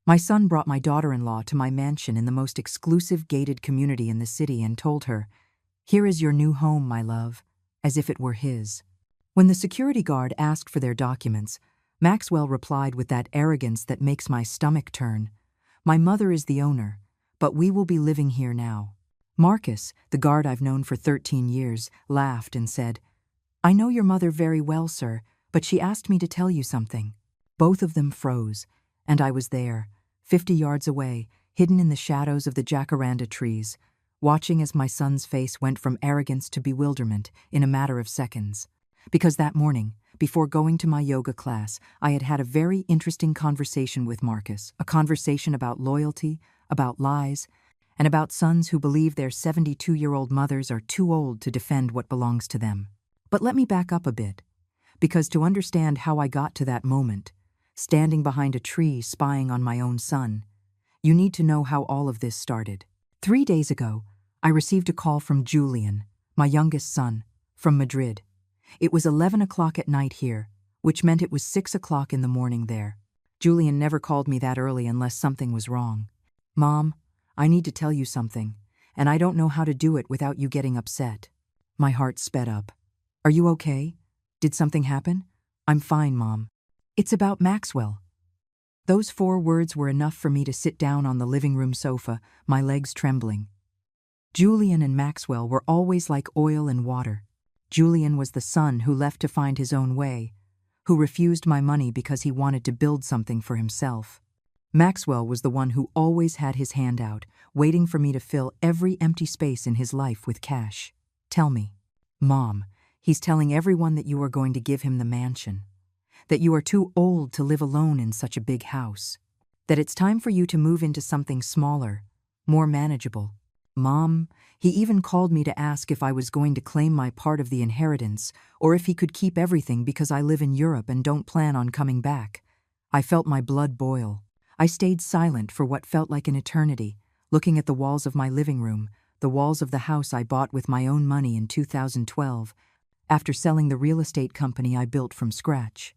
My son brought my daughter-in-law to my mansion in the most exclusive gated community in the city and told her, "Here is your new home, my love," as if it were his. When the security guard asked for their documents, Maxwell replied with that arrogance that makes my stomach turn, "My mother is the owner, but we will be living here now." Marcus, the guard I've known for 13 years, laughed and said, "I know your mother very well, sir, but she asked me to tell you something." Both of them froze, and I was there, 50 yards away, hidden in the shadows of the jacaranda trees, watching as my son's face went from arrogance to bewilderment in a matter of seconds. Because that morning, before going to my yoga class, I had had a very interesting conversation with Marcus, a conversation about loyalty, about lies, and about sons who believe their 72-year-old mothers are too old to defend what belongs to them. But let me back up a bit, because to understand how I got to that moment, standing behind a tree spying on my own son, you need to know how all of this started. 3 days ago, I received a call from Julian, my youngest son, from Madrid. It was 11 o'clock at night here, which meant it was 6 o'clock in the morning there. Julian never called me that early unless something was wrong. "Mom, I need to tell you something, and I don't know how to do it without you getting upset." My heart sped up. "Are you okay? Did something happen?" "I'm fine, Mom. It's about Maxwell." Those 4 words were enough for me to sit down on the living room sofa, my legs trembling. Julian and Maxwell were always like oil and water. Julian was the son who left to find his own way, who refused my money because he wanted to build something for himself. Maxwell was the one who always had his hand out, waiting for me to fill every empty space in his life with cash. "Tell me." "Mom, he's telling everyone that you are going to give him the mansion, that you are too old to live alone in such a big house, that it's time for you to move into something smaller, more manageable. Mom, he even called me to ask if I was going to claim my part of the inheritance or if he could keep everything because I live in Europe and don't plan on coming back." I felt my blood boil. I stayed silent for what felt like an eternity, looking at the walls of my living room, the walls of the house I bought with my own money in 2012, after selling the real estate company I built from scratch.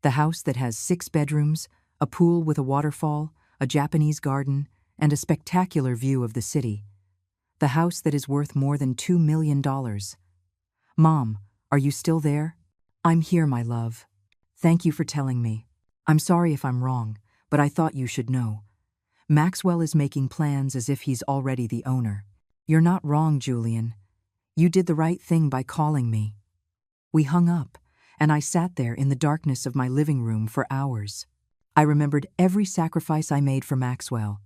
The house that has 6 bedrooms, a pool with a waterfall, a Japanese garden, and a spectacular view of the city. The house that is worth more than $2 million. "Mom, are you still there?" "I'm here, my love. Thank you for telling me. I'm sorry if I'm wrong, but I thought you should know. Maxwell is making plans as if he's already the owner." "You're not wrong, Julian. You did the right thing by calling me." We hung up, and I sat there in the darkness of my living room for hours. I remembered every sacrifice I made for Maxwell.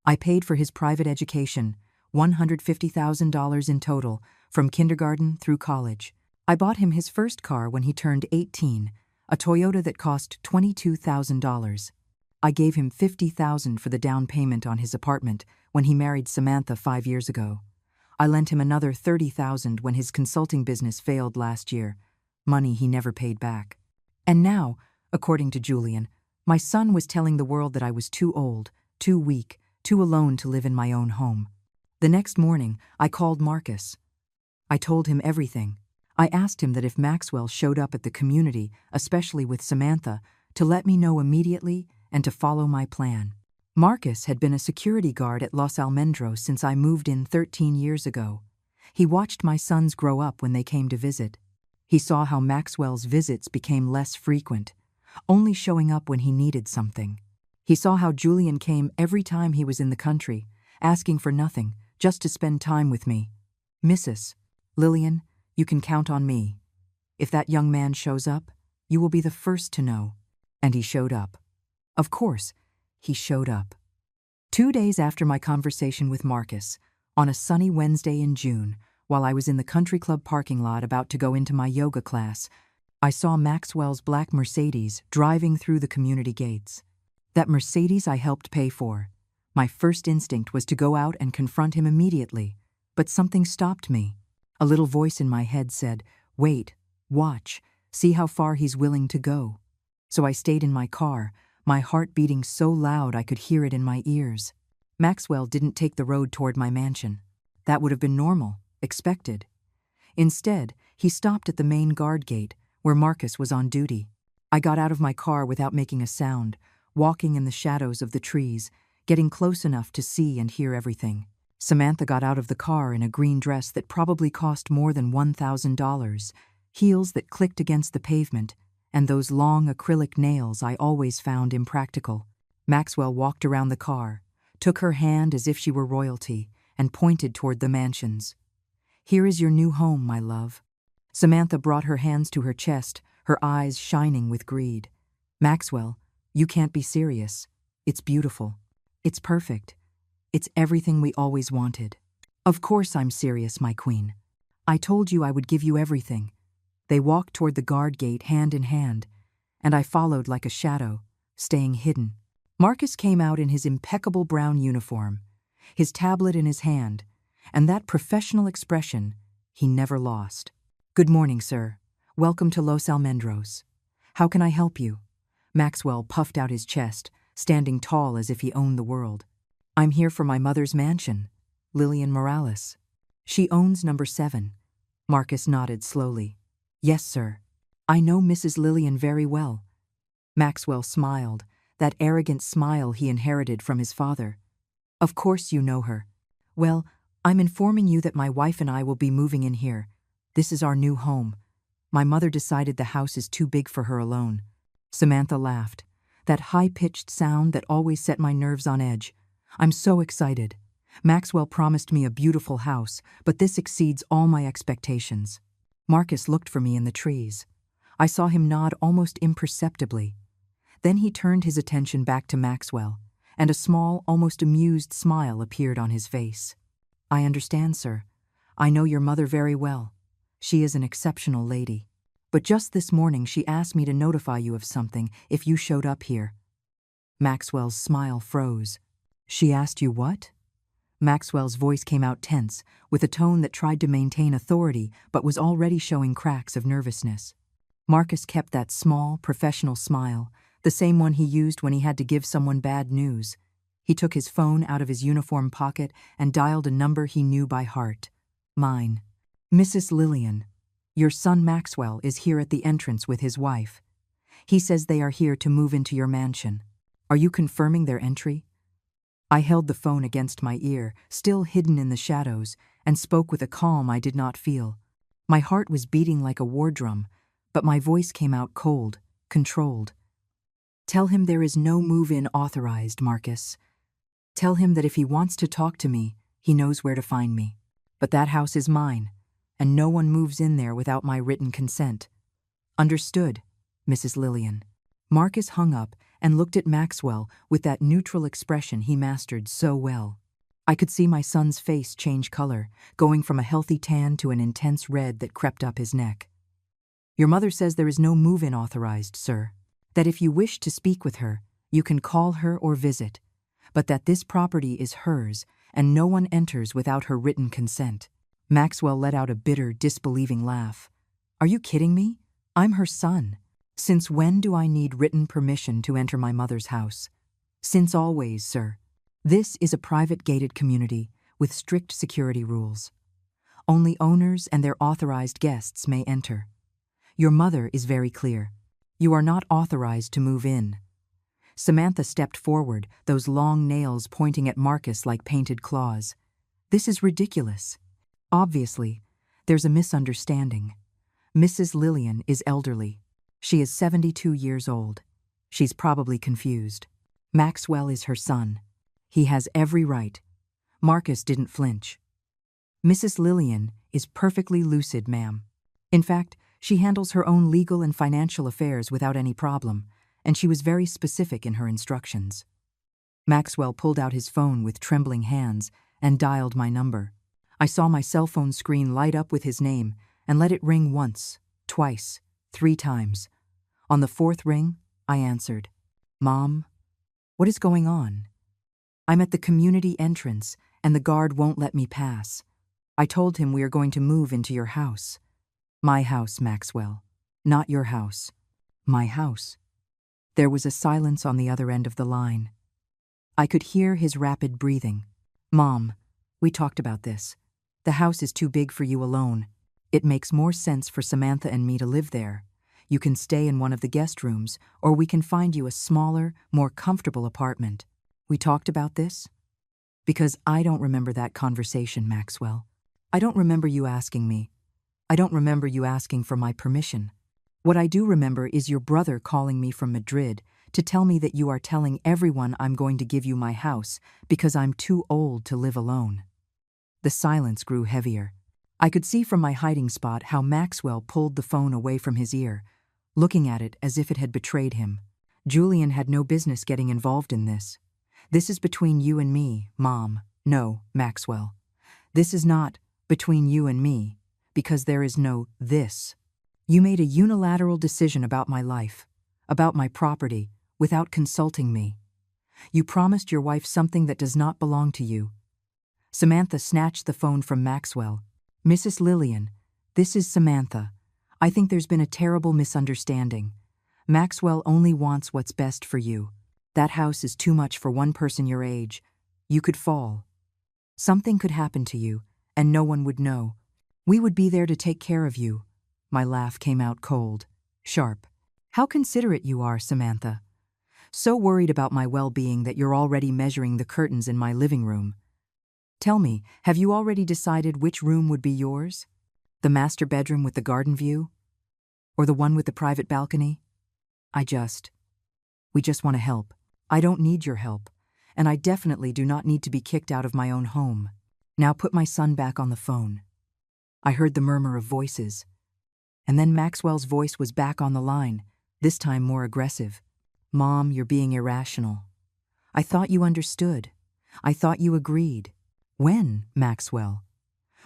I paid for his private education, $150,000 in total, from kindergarten through college. I bought him his first car when he turned 18, a Toyota that cost $22,000. I gave him $50,000 for the down payment on his apartment when he married Samantha 5 years ago. I lent him another $30,000 when his consulting business failed last year, money he never paid back. And now, according to Julian, my son was telling the world that I was too old, too weak, too alone to live in my own home. The next morning, I called Marcus. I told him everything. I asked him that if Maxwell showed up at the community, especially with Samantha, to let me know immediately and to follow my plan. Marcus had been a security guard at Los Almendros since I moved in 13 years ago. He watched my sons grow up when they came to visit. He saw how Maxwell's visits became less frequent, only showing up when he needed something. He saw how Julian came every time he was in the country, asking for nothing, just to spend time with me. "Mrs. Lillian, you can count on me. If that young man shows up, you will be the first to know." And he showed up. Of course, he showed up. 2 days after my conversation with Marcus, on a sunny Wednesday in June, while I was in the country club parking lot about to go into my yoga class, I saw Maxwell's black Mercedes driving through the community gates. That Mercedes I helped pay for. My first instinct was to go out and confront him immediately, but something stopped me. A little voice in my head said, "Wait, watch, see how far he's willing to go." So I stayed in my car, my heart beating so loud I could hear it in my ears. Maxwell didn't take the road toward my mansion. That would have been normal, expected. Instead, he stopped at the main guard gate, where Marcus was on duty. I got out of my car without making a sound, walking in the shadows of the trees, getting close enough to see and hear everything. Samantha got out of the car in a green dress that probably cost more than $1,000, heels that clicked against the pavement, and those long acrylic nails I always found impractical. Maxwell walked around the car, took her hand as if she were royalty, and pointed toward the mansions. "Here is your new home, my love." Samantha brought her hands to her chest, her eyes shining with greed. "Maxwell, you can't be serious. It's beautiful. It's perfect. It's everything we always wanted." "Of course I'm serious, my queen. I told you I would give you everything." They walked toward the guard gate hand in hand, and I followed like a shadow, staying hidden. Marcus came out in his impeccable brown uniform, his tablet in his hand, and that professional expression he never lost. "Good morning, sir. Welcome to Los Almendros. How can I help you?" Maxwell puffed out his chest, standing tall as if he owned the world. "I'm here for my mother's mansion, Lillian Morales. She owns number 7. Marcus nodded slowly. "Yes, sir. I know Mrs. Lillian very well." Maxwell smiled, that arrogant smile he inherited from his father. "Of course you know her. Well, I'm informing you that my wife and I will be moving in here. This is our new home. My mother decided the house is too big for her alone." Samantha laughed, that high-pitched sound that always set my nerves on edge. "I'm so excited. Maxwell promised me a beautiful house, but this exceeds all my expectations." Marcus looked for me in the trees. I saw him nod almost imperceptibly. Then he turned his attention back to Maxwell, and a small, almost amused smile appeared on his face. "I understand, sir. I know your mother very well. She is an exceptional lady. But just this morning she asked me to notify you of something if you showed up here." Maxwell's smile froze. "She asked you what?" Maxwell's voice came out tense, with a tone that tried to maintain authority but was already showing cracks of nervousness. Marcus kept that small, professional smile, the same one he used when he had to give someone bad news. He took his phone out of his uniform pocket and dialed a number he knew by heart. "Mine. Mrs. Lillian, your son Maxwell is here at the entrance with his wife. He says they are here to move into your mansion. Are you confirming their entry?" I held the phone against my ear, still hidden in the shadows, and spoke with a calm I did not feel. My heart was beating like a war drum, but my voice came out cold, controlled. "Tell him there is no move-in authorized, Marcus. Tell him that if he wants to talk to me, he knows where to find me. But that house is mine, and no one moves in there without my written consent." "Understood, Mrs. Lillian." Marcus hung up and looked at Maxwell with that neutral expression he mastered so well. I could see my son's face change color, going from a healthy tan to an intense red that crept up his neck. "Your mother says there is no move-in authorized, sir. That if you wish to speak with her, you can call her or visit, but that this property is hers and no one enters without her written consent." Maxwell let out a bitter, disbelieving laugh. "Are you kidding me? I'm her son. Since when do I need written permission to enter my mother's house?" "Since always, sir. This is a private gated community with strict security rules. Only owners and their authorized guests may enter. Your mother is very clear. You are not authorized to move in." Samantha stepped forward, those long nails pointing at Marcus like painted claws. "This is ridiculous. Obviously, there's a misunderstanding. Mrs. Lillian is elderly. She is 72 years old. She's probably confused. Maxwell is her son. He has every right." Marcus didn't flinch. "Mrs. Lillian is perfectly lucid, ma'am. In fact, she handles her own legal and financial affairs without any problem, and she was very specific in her instructions." Maxwell pulled out his phone with trembling hands and dialed my number. I saw my cell phone screen light up with his name and let it ring once, twice, 3 times. On the 4th ring, I answered. "Mom, what is going on?" "I'm at the community entrance, and the guard won't let me pass. I told him we are going to move into your house." "My house, Maxwell. Not your house. My house." There was a silence on the other end of the line. I could hear his rapid breathing. "Mom, we talked about this. The house is too big for you alone. It makes more sense for Samantha and me to live there. You can stay in one of the guest rooms, or we can find you a smaller, more comfortable apartment. We talked about this? Because I don't remember that conversation, Maxwell. I don't remember you asking me. I don't remember you asking for my permission. What I do remember is your brother calling me from Madrid to tell me that you are telling everyone I'm going to give you my house because I'm too old to live alone. The silence grew heavier. I could see from my hiding spot how Maxwell pulled the phone away from his ear, looking at it as if it had betrayed him. Julian had no business getting involved in this. This is between you and me, Mom. No, Maxwell. This is not between you and me, because there is no this. You made a unilateral decision about my life, about my property, without consulting me. You promised your wife something that does not belong to you. Samantha snatched the phone from Maxwell. Mrs. Lillian, this is Samantha. I think there's been a terrible misunderstanding. Maxwell only wants what's best for you. That house is too much for one person your age. You could fall. Something could happen to you, and no one would know. We would be there to take care of you. My laugh came out cold, sharp. How considerate you are, Samantha. So worried about my well-being that you're already measuring the curtains in my living room. Tell me, have you already decided which room would be yours? The master bedroom with the garden view? Or the one with the private balcony? We just want to help. I don't need your help, and I definitely do not need to be kicked out of my own home. Now put my son back on the phone. I heard the murmur of voices. And then Maxwell's voice was back on the line, this time more aggressive. Mom, you're being irrational. I thought you understood. I thought you agreed. When, Maxwell?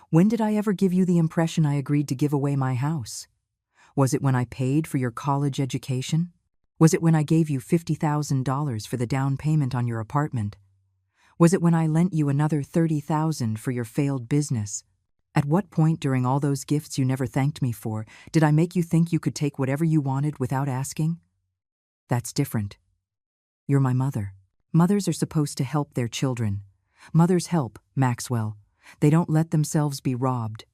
When did I ever give you the impression I agreed to give away my house? Was it when I paid for your college education? Was it when I gave you $50,000 for the down payment on your apartment? Was it when I lent you another $30,000 for your failed business? At what point during all those gifts you never thanked me for did I make you think you could take whatever you wanted without asking? That's different. You're my mother. Mothers are supposed to help their children. Mothers help, Maxwell. They don't let themselves be robbed.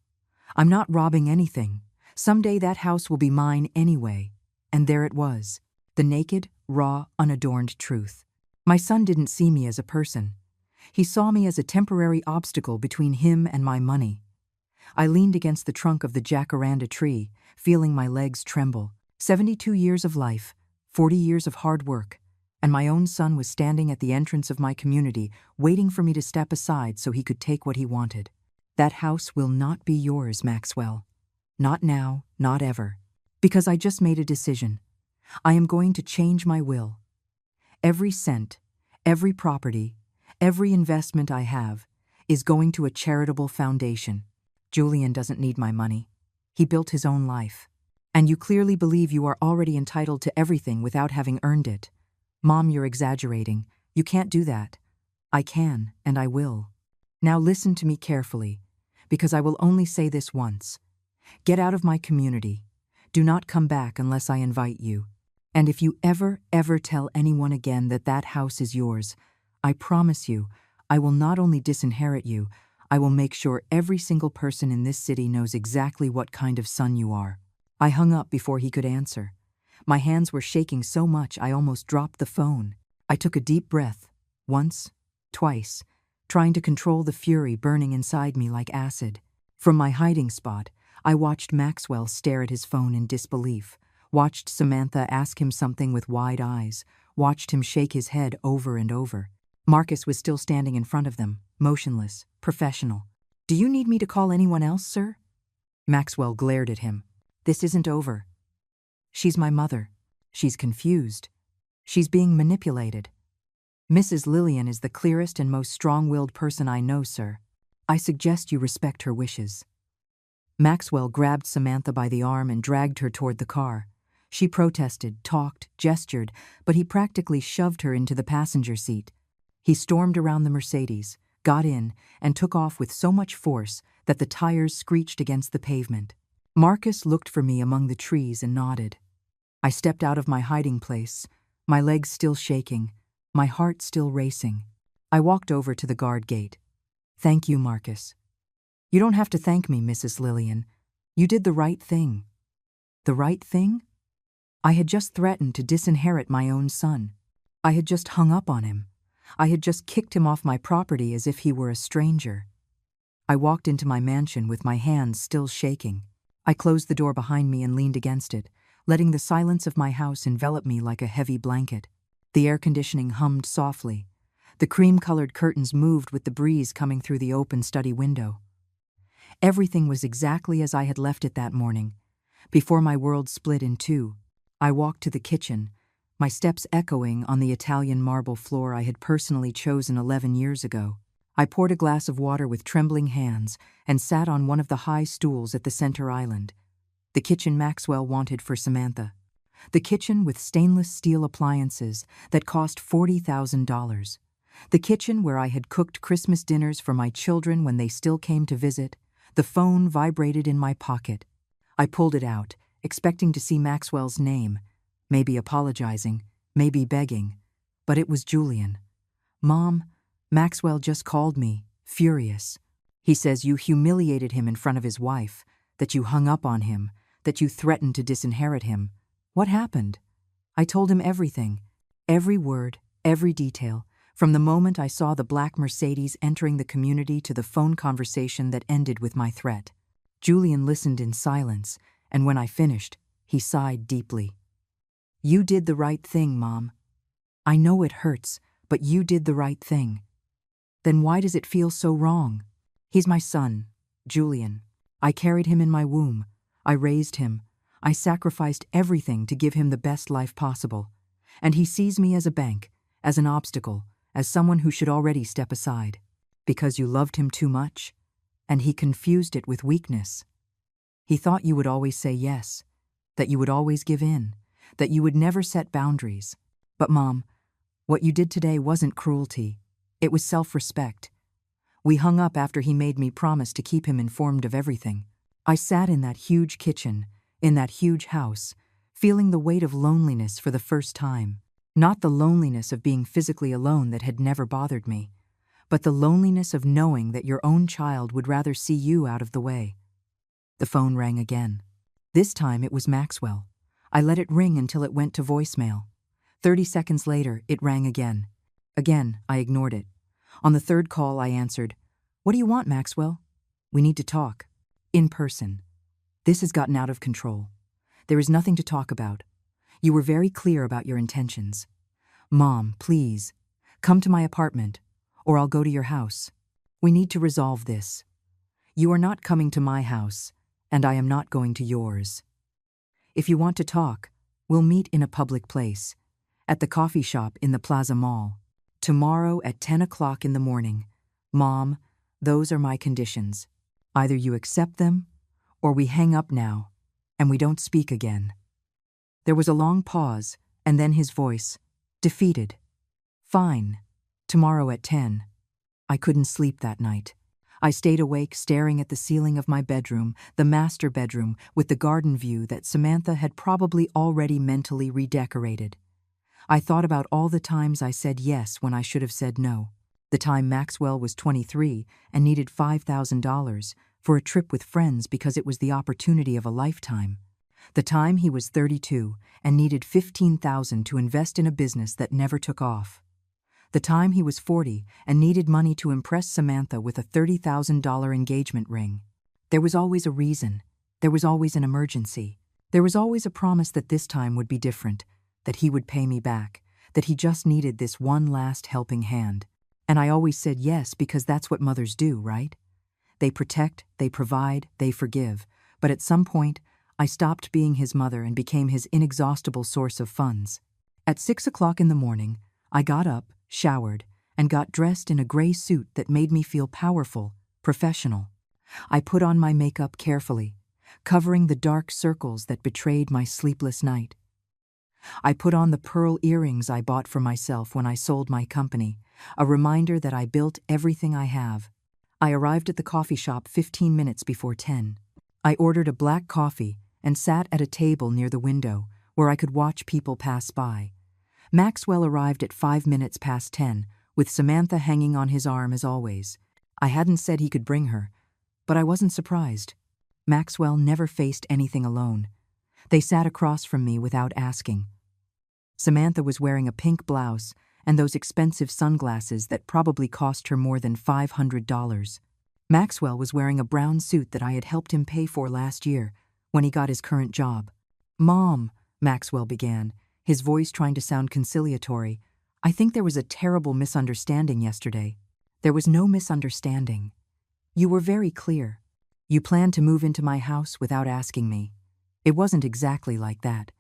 I'm not robbing anything. Someday that house will be mine anyway. And there it was. The naked, raw, unadorned truth. My son didn't see me as a person. He saw me as a temporary obstacle between him and my money. I leaned against the trunk of the jacaranda tree, feeling my legs tremble. 72 years of life, 40 years of hard work, and my own son was standing at the entrance of my community, waiting for me to step aside so he could take what he wanted. That house will not be yours, Maxwell. Not now, not ever. Because I just made a decision. I am going to change my will. Every cent, every property, every investment I have is going to a charitable foundation. Julian doesn't need my money. He built his own life. And you clearly believe you are already entitled to everything without having earned it. Mom, you're exaggerating. You can't do that. I can, and I will. Now listen to me carefully, because I will only say this once. Get out of my community. Do not come back unless I invite you. And if you ever tell anyone again that that house is yours, I promise you, I will not only disinherit you, I will make sure every single person in this city knows exactly what kind of son you are. I hung up before he could answer. My hands were shaking so much I almost dropped the phone. I took a deep breath, once, twice, trying to control the fury burning inside me like acid. From my hiding spot, I watched Maxwell stare at his phone in disbelief, watched Samantha ask him something with wide eyes, watched him shake his head over and over. Marcus was still standing in front of them, motionless, professional. Do you need me to call anyone else, sir? Maxwell glared at him. This isn't over. She's my mother. She's confused. She's being manipulated. Mrs. Lillian is the clearest and most strong-willed person I know, sir. I suggest you respect her wishes. Maxwell grabbed Samantha by the arm and dragged her toward the car. She protested, talked, gestured, but he practically shoved her into the passenger seat. He stormed around the Mercedes, got in, and took off with so much force that the tires screeched against the pavement. Marcus looked for me among the trees and nodded. I stepped out of my hiding place, my legs still shaking, my heart still racing. I walked over to the guard gate. Thank you, Marcus. You don't have to thank me, Mrs. Lillian. You did the right thing. The right thing? I had just threatened to disinherit my own son. I had just hung up on him. I had just kicked him off my property as if he were a stranger. I walked into my mansion with my hands still shaking. I closed the door behind me and leaned against it, letting the silence of my house envelop me like a heavy blanket. The air conditioning hummed softly. The cream-colored curtains moved with the breeze coming through the open study window. Everything was exactly as I had left it that morning. Before my world split in two, I walked to the kitchen, my steps echoing on the Italian marble floor I had personally chosen 11 years ago. I poured a glass of water with trembling hands and sat on one of the high stools at the center island. The kitchen Maxwell wanted for Samantha. The kitchen with stainless steel appliances that cost $40,000. The kitchen where I had cooked Christmas dinners for my children when they still came to visit. The phone vibrated in my pocket. I pulled it out, expecting to see Maxwell's name, maybe apologizing, maybe begging. But it was Julian. "Mom, Maxwell just called me, furious. He says you humiliated him in front of his wife, that you hung up on him, that you threatened to disinherit him. What happened?" I told him everything, every word, every detail, from the moment I saw the black Mercedes entering the community to the phone conversation that ended with my threat. Julian listened in silence, and when I finished, he sighed deeply. "You did the right thing, Mom. I know it hurts, but you did the right thing." "Then why does it feel so wrong?" "He's my son, Julian. I carried him in my womb. I raised him. I sacrificed everything to give him the best life possible. And he sees me as a bank, as an obstacle, as someone who should already step aside. Because you loved him too much, and he confused it with weakness. He thought you would always say yes, that you would always give in, that you would never set boundaries. But Mom, what you did today wasn't cruelty. It was self-respect. We hung up after he made me promise to keep him informed of everything. I sat in that huge kitchen, in that huge house, feeling the weight of loneliness for the first time. Not the loneliness of being physically alone that had never bothered me, but the loneliness of knowing that your own child would rather see you out of the way. The phone rang again. This time it was Maxwell. I let it ring until it went to voicemail. 30 seconds later, it rang again. Again, I ignored it. On the third call, I answered, "What do you want, Maxwell?" "We need to talk. In person. This has gotten out of control. There is nothing to talk about. You were very clear about your intentions. Mom, please, come to my apartment, or I'll go to your house. We need to resolve this. You are not coming to my house, and I am not going to yours. If you want to talk, we'll meet in a public place, at the coffee shop in the Plaza Mall. Tomorrow at 10 o'clock in the morning. Mom, those are my conditions. Either you accept them, or we hang up now, and we don't speak again." There was a long pause, and then his voice, defeated. "Fine. Tomorrow at 10. I couldn't sleep that night. I stayed awake staring at the ceiling of my bedroom, the master bedroom, with the garden view that Samantha had probably already mentally redecorated. I thought about all the times I said yes when I should have said no. The time Maxwell was 23 and needed $5,000 for a trip with friends because it was the opportunity of a lifetime. The time he was 32 and needed $15,000 to invest in a business that never took off. The time he was 40 and needed money to impress Samantha with a $30,000 engagement ring. There was always a reason. There was always an emergency. There was always a promise that this time would be different, that he would pay me back, that he just needed this one last helping hand. And I always said yes because that's what mothers do, right? They protect, they provide, they forgive. But at some point, I stopped being his mother and became his inexhaustible source of funds. At 6 o'clock in the morning, I got up, showered, and got dressed in a gray suit that made me feel powerful, professional. I put on my makeup carefully, covering the dark circles that betrayed my sleepless night. I put on the pearl earrings I bought for myself when I sold my company, a reminder that I built everything I have. I arrived at the coffee shop 15 minutes before 10. I ordered a black coffee and sat at a table near the window where I could watch people pass by. Maxwell arrived at 5 minutes past 10, with Samantha hanging on his arm as always. I hadn't said he could bring her, but I wasn't surprised. Maxwell never faced anything alone. They sat across from me without asking. Samantha was wearing a pink blouse and those expensive sunglasses that probably cost her more than $500. Maxwell was wearing a brown suit that I had helped him pay for last year when he got his current job. "Mom," Maxwell began, his voice trying to sound conciliatory, "I think there was a terrible misunderstanding yesterday." "There was no misunderstanding. You were very clear. You planned to move into my house without asking me. It wasn't exactly like that.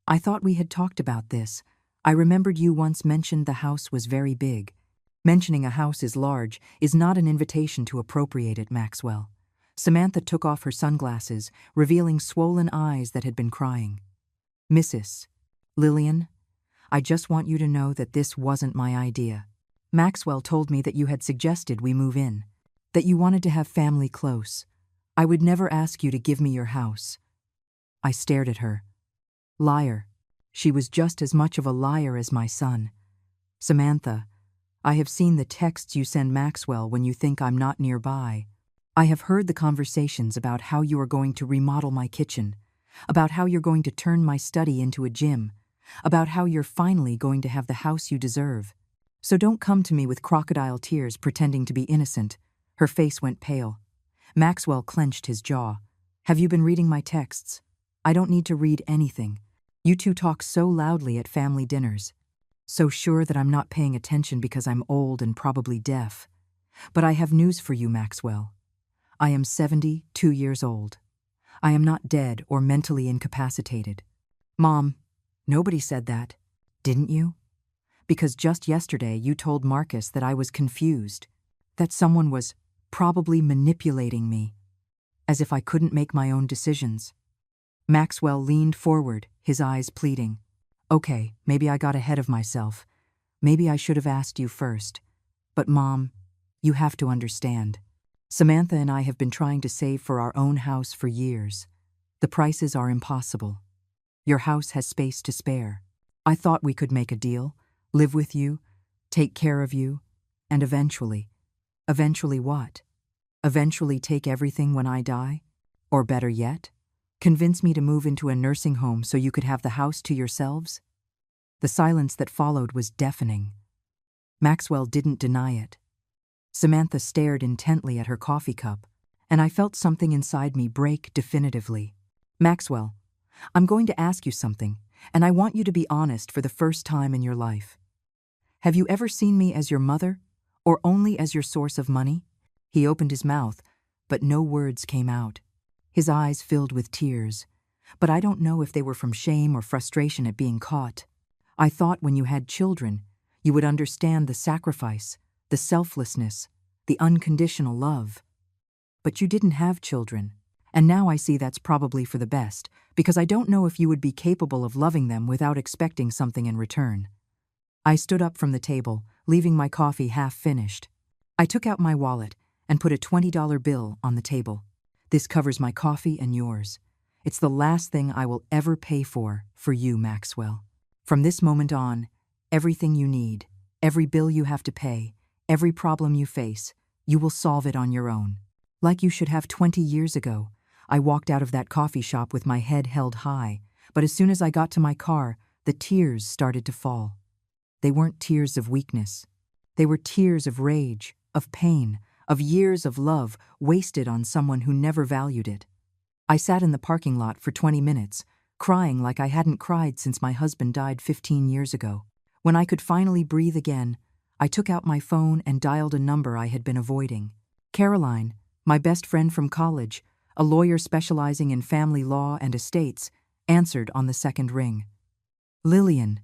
I thought we had talked about this. I remembered you once mentioned the house was very big. Mentioning a house is large is not an invitation to appropriate it, Maxwell." Samantha took off her sunglasses, revealing swollen eyes that had been crying. "Mrs. Lillian, I just want you to know that this wasn't my idea. Maxwell told me that you had suggested we move in, that you wanted to have family close. I would never ask you to give me your house." I stared at her. Liar. She was just as much of a liar as my son. "Samantha, I have seen the texts you send Maxwell when you think I'm not nearby. I have heard the conversations about how you are going to remodel my kitchen, about how you're going to turn my study into a gym, about how you're finally going to have the house you deserve. So don't come to me with crocodile tears pretending to be innocent." Her face went pale. Maxwell clenched his jaw. "Have you been reading my texts? I don't need to read anything. You two talk so loudly at family dinners. So sure that I'm not paying attention because I'm old and probably deaf. But I have news for you, Maxwell. I am 72 years old. I am not dead or mentally incapacitated." "Mom, nobody said that. Didn't you? Because just yesterday you told Marcus that I was confused, that someone was probably manipulating me, as if I couldn't make my own decisions." Maxwell leaned forward, his eyes pleading. "Okay, maybe I got ahead of myself. Maybe I should have asked you first. But Mom, you have to understand. Samantha and I have been trying to save for our own house for years. The prices are impossible. Your house has space to spare. I thought we could make a deal, live with you, take care of you, and eventually what? Eventually take everything when I die? Or better yet, convince me to move into a nursing home so you could have the house to yourselves?" The silence that followed was deafening. Maxwell didn't deny it. Samantha stared intently at her coffee cup, and I felt something inside me break definitively. "Maxwell, I'm going to ask you something, and I want you to be honest for the first time in your life. Have you ever seen me as your mother, or only as your source of money?" He opened his mouth, but no words came out. His eyes filled with tears, but I don't know if they were from shame or frustration at being caught. "I thought when you had children, you would understand the sacrifice, the selflessness, the unconditional love. But you didn't have children, and now I see that's probably for the best, because I don't know if you would be capable of loving them without expecting something in return." I stood up from the table, leaving my coffee half finished. I took out my wallet and put a $20 bill on the table. "This covers my coffee and yours. It's the last thing I will ever pay for you, Maxwell. From this moment on, everything you need, every bill you have to pay, every problem you face, you will solve it on your own. Like you should have 20 years ago." I walked out of that coffee shop with my head held high, but as soon as I got to my car, the tears started to fall. They weren't tears of weakness. They were tears of rage, of pain, of years of love wasted on someone who never valued it. I sat in the parking lot for 20 minutes, crying like I hadn't cried since my husband died 15 years ago. When I could finally breathe again, I took out my phone and dialed a number I had been avoiding. Caroline, my best friend from college, a lawyer specializing in family law and estates, answered on the second ring. "Lillian,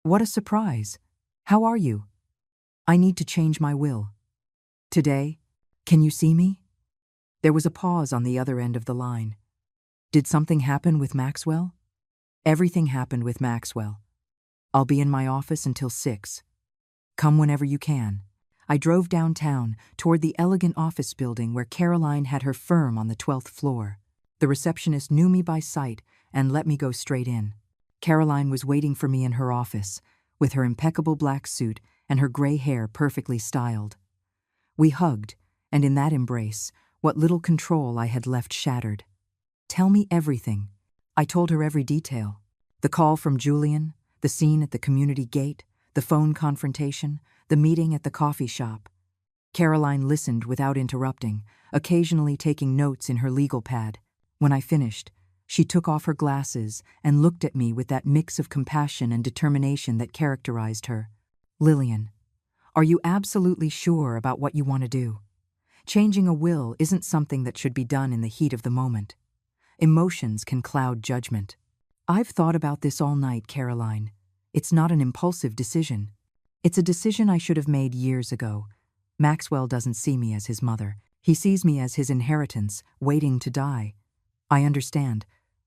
what a surprise. How are you? I need to change my will. Today, can you see me?" There was a pause on the other end of the line. "Did something happen with Maxwell?" "Everything happened with Maxwell. I'll be in my office until 6. Come whenever you can." I drove downtown toward the elegant office building where Caroline had her firm on the 12th floor. The receptionist knew me by sight and let me go straight in. Caroline was waiting for me in her office, with her impeccable black suit and her gray hair perfectly styled. We hugged, and in that embrace, what little control I had left shattered. "Tell me everything. I told her every detail. The call from Julian, the scene at the community gate, the phone confrontation, the meeting at the coffee shop. Caroline listened without interrupting, occasionally taking notes in her legal pad. When I finished, she took off her glasses and looked at me with that mix of compassion and determination that characterized her. Lillian, are you absolutely sure about what you want to do? Changing a will isn't something that should be done in the heat of the moment. Emotions can cloud judgment. I've thought about this all night, Caroline. It's not an impulsive decision. It's a decision I should have made years ago. Maxwell doesn't see me as his mother. He sees me as his inheritance, waiting to die. I understand.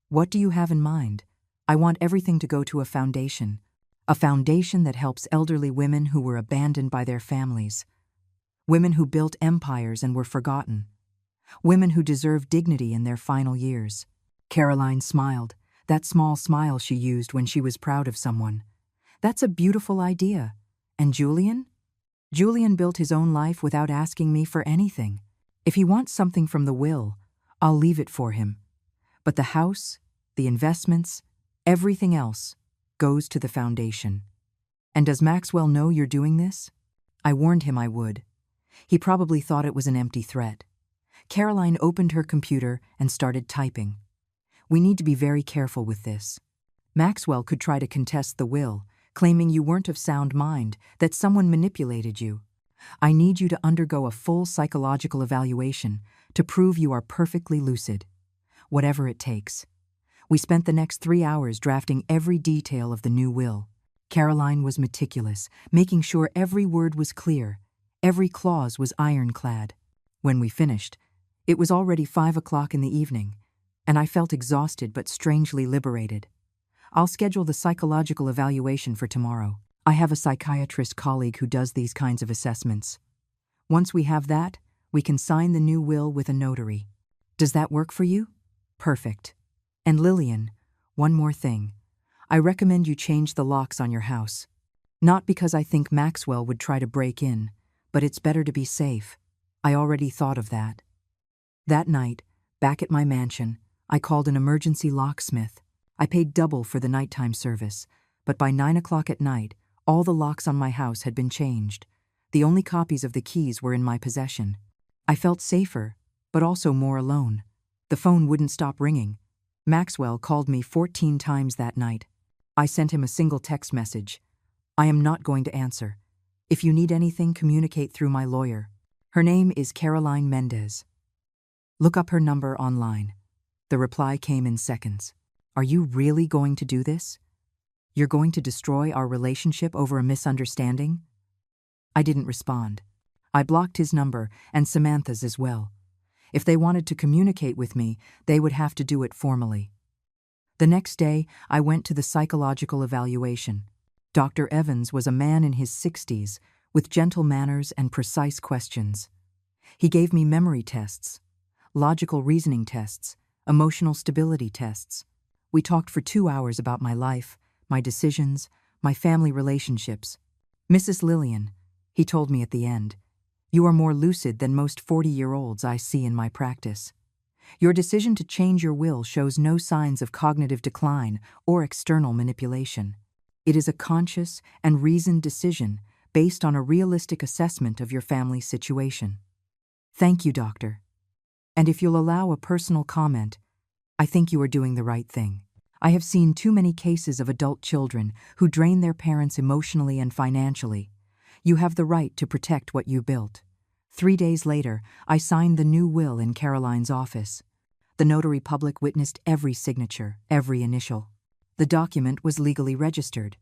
What do you have in mind? I want everything to go to a foundation that helps elderly women who were abandoned by their families. Women who built empires and were forgotten. Women who deserve dignity in their final years. Caroline smiled, that small smile she used when she was proud of someone. That's a beautiful idea. And Julian? Julian built his own life without asking me for anything. If he wants something from the will, I'll leave it for him. But the house, the investments, everything else goes to the foundation. And does Maxwell know you're doing this? I warned him I would. He probably thought it was an empty threat. Caroline opened her computer and started typing. We need to be very careful with this. Maxwell could try to contest the will, claiming you weren't of sound mind, that someone manipulated you. I need you to undergo a full psychological evaluation to prove you are perfectly lucid. Whatever it takes. We spent the next 3 hours drafting every detail of the new will. Caroline was meticulous, making sure every word was clear, every clause was ironclad. When we finished, it was already 5 o'clock in the evening, and I felt exhausted but strangely liberated. I'll schedule the psychological evaluation for tomorrow. I have a psychiatrist colleague who does these kinds of assessments. Once we have that, we can sign the new will with a notary. Does that work for you? Perfect. And Lillian, one more thing. I recommend you change the locks on your house. Not because I think Maxwell would try to break in, but it's better to be safe. I already thought of that. That night, back at my mansion, I called an emergency locksmith. I paid double for the nighttime service, but by 9 o'clock at night, all the locks on my house had been changed. The only copies of the keys were in my possession. I felt safer, but also more alone. The phone wouldn't stop ringing. Maxwell called me 14 times that night. I sent him a single text message. I am not going to answer. If you need anything, communicate through my lawyer. Her name is Caroline Mendez. Look up her number online. The reply came in seconds. Are you really going to do this? You're going to destroy our relationship over a misunderstanding? I didn't respond. I blocked his number and Samantha's as well. If they wanted to communicate with me, they would have to do it formally. The next day, I went to the psychological evaluation. Dr. Evans was a man in his 60s, with gentle manners and precise questions. He gave me memory tests, logical reasoning tests, emotional stability tests. We talked for 2 hours about my life, my decisions, my family relationships. Mrs. Lillian, he told me at the end, you are more lucid than most 40-year-olds I see in my practice. Your decision to change your will shows no signs of cognitive decline or external manipulation. It is a conscious and reasoned decision based on a realistic assessment of your family's situation. Thank you, doctor. And if you'll allow a personal comment, I think you are doing the right thing. I have seen too many cases of adult children who drain their parents emotionally and financially. You have the right to protect what you built. 3 days later, I signed the new will in Caroline's office. The notary public witnessed every signature, every initial. The document was legally registered.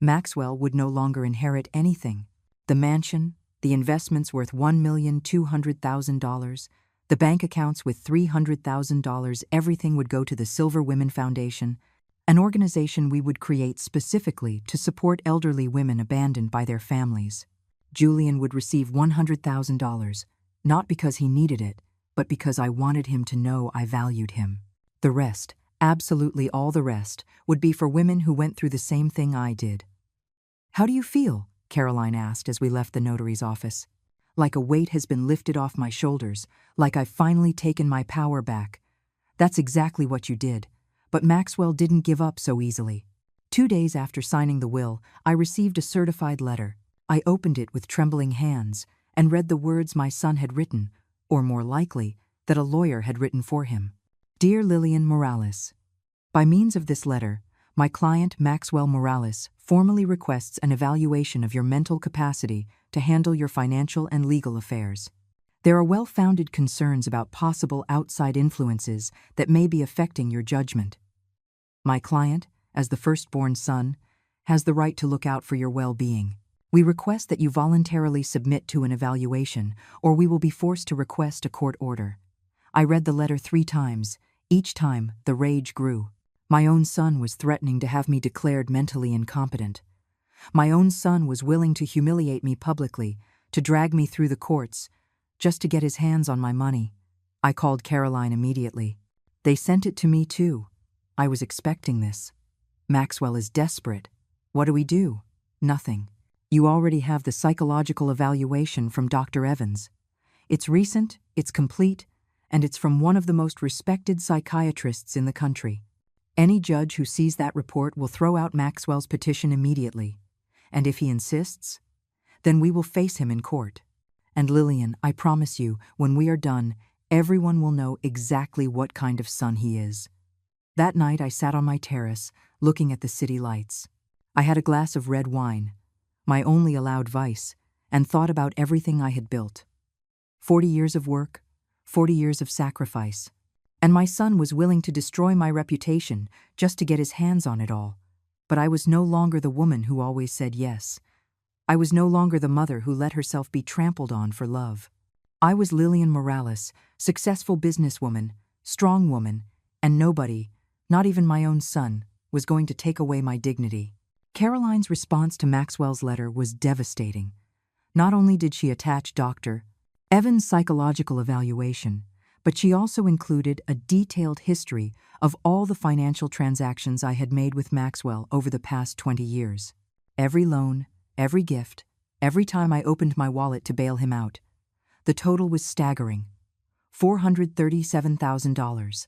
Maxwell would no longer inherit anything. The mansion, the investments worth $1,200,000, the bank accounts with $300,000, everything would go to the Silver Women Foundation, an organization we would create specifically to support elderly women abandoned by their families. Julian would receive $100,000, not because he needed it, but because I wanted him to know I valued him. The rest, absolutely all the rest, would be for women who went through the same thing I did. How do you feel? Caroline asked as we left the notary's office. Like a weight has been lifted off my shoulders, like I've finally taken my power back. That's exactly what you did. But Maxwell didn't give up so easily. 2 days after signing the will, I received a certified letter. I opened it with trembling hands and read the words my son had written, or more likely, that a lawyer had written for him. Dear Lillian Morales, by means of this letter, my client Maxwell Morales formally requests an evaluation of your mental capacity to handle your financial and legal affairs. There are well-founded concerns about possible outside influences that may be affecting your judgment. My client, as the firstborn son, has the right to look out for your well-being. We request that you voluntarily submit to an evaluation, or we will be forced to request a court order. I read the letter 3 times. Each time, the rage grew. My own son was threatening to have me declared mentally incompetent. My own son was willing to humiliate me publicly, to drag me through the courts, just to get his hands on my money. I called Caroline immediately. They sent it to me too. I was expecting this. Maxwell is desperate. What do we do? Nothing. You already have the psychological evaluation from Dr. Evans. It's recent, it's complete, and it's from one of the most respected psychiatrists in the country. Any judge who sees that report will throw out Maxwell's petition immediately. And if he insists, then we will face him in court. And Lillian, I promise you, when we are done, everyone will know exactly what kind of son he is. That night I sat on my terrace, looking at the city lights. I had a glass of red wine, my only allowed vice, and thought about everything I had built. 40 years of work, 40 years of sacrifice. And my son was willing to destroy my reputation just to get his hands on it all. But I was no longer the woman who always said yes. I was no longer the mother who let herself be trampled on for love. I was Lillian Morales, successful businesswoman, strong woman, and nobody, not even my own son, was going to take away my dignity. Caroline's response to Maxwell's letter was devastating. Not only did she attach Dr. Evans' psychological evaluation, but she also included a detailed history of all the financial transactions I had made with Maxwell over the past 20 years. Every loan, every gift, every time I opened my wallet to bail him out. The total was staggering. $437,000.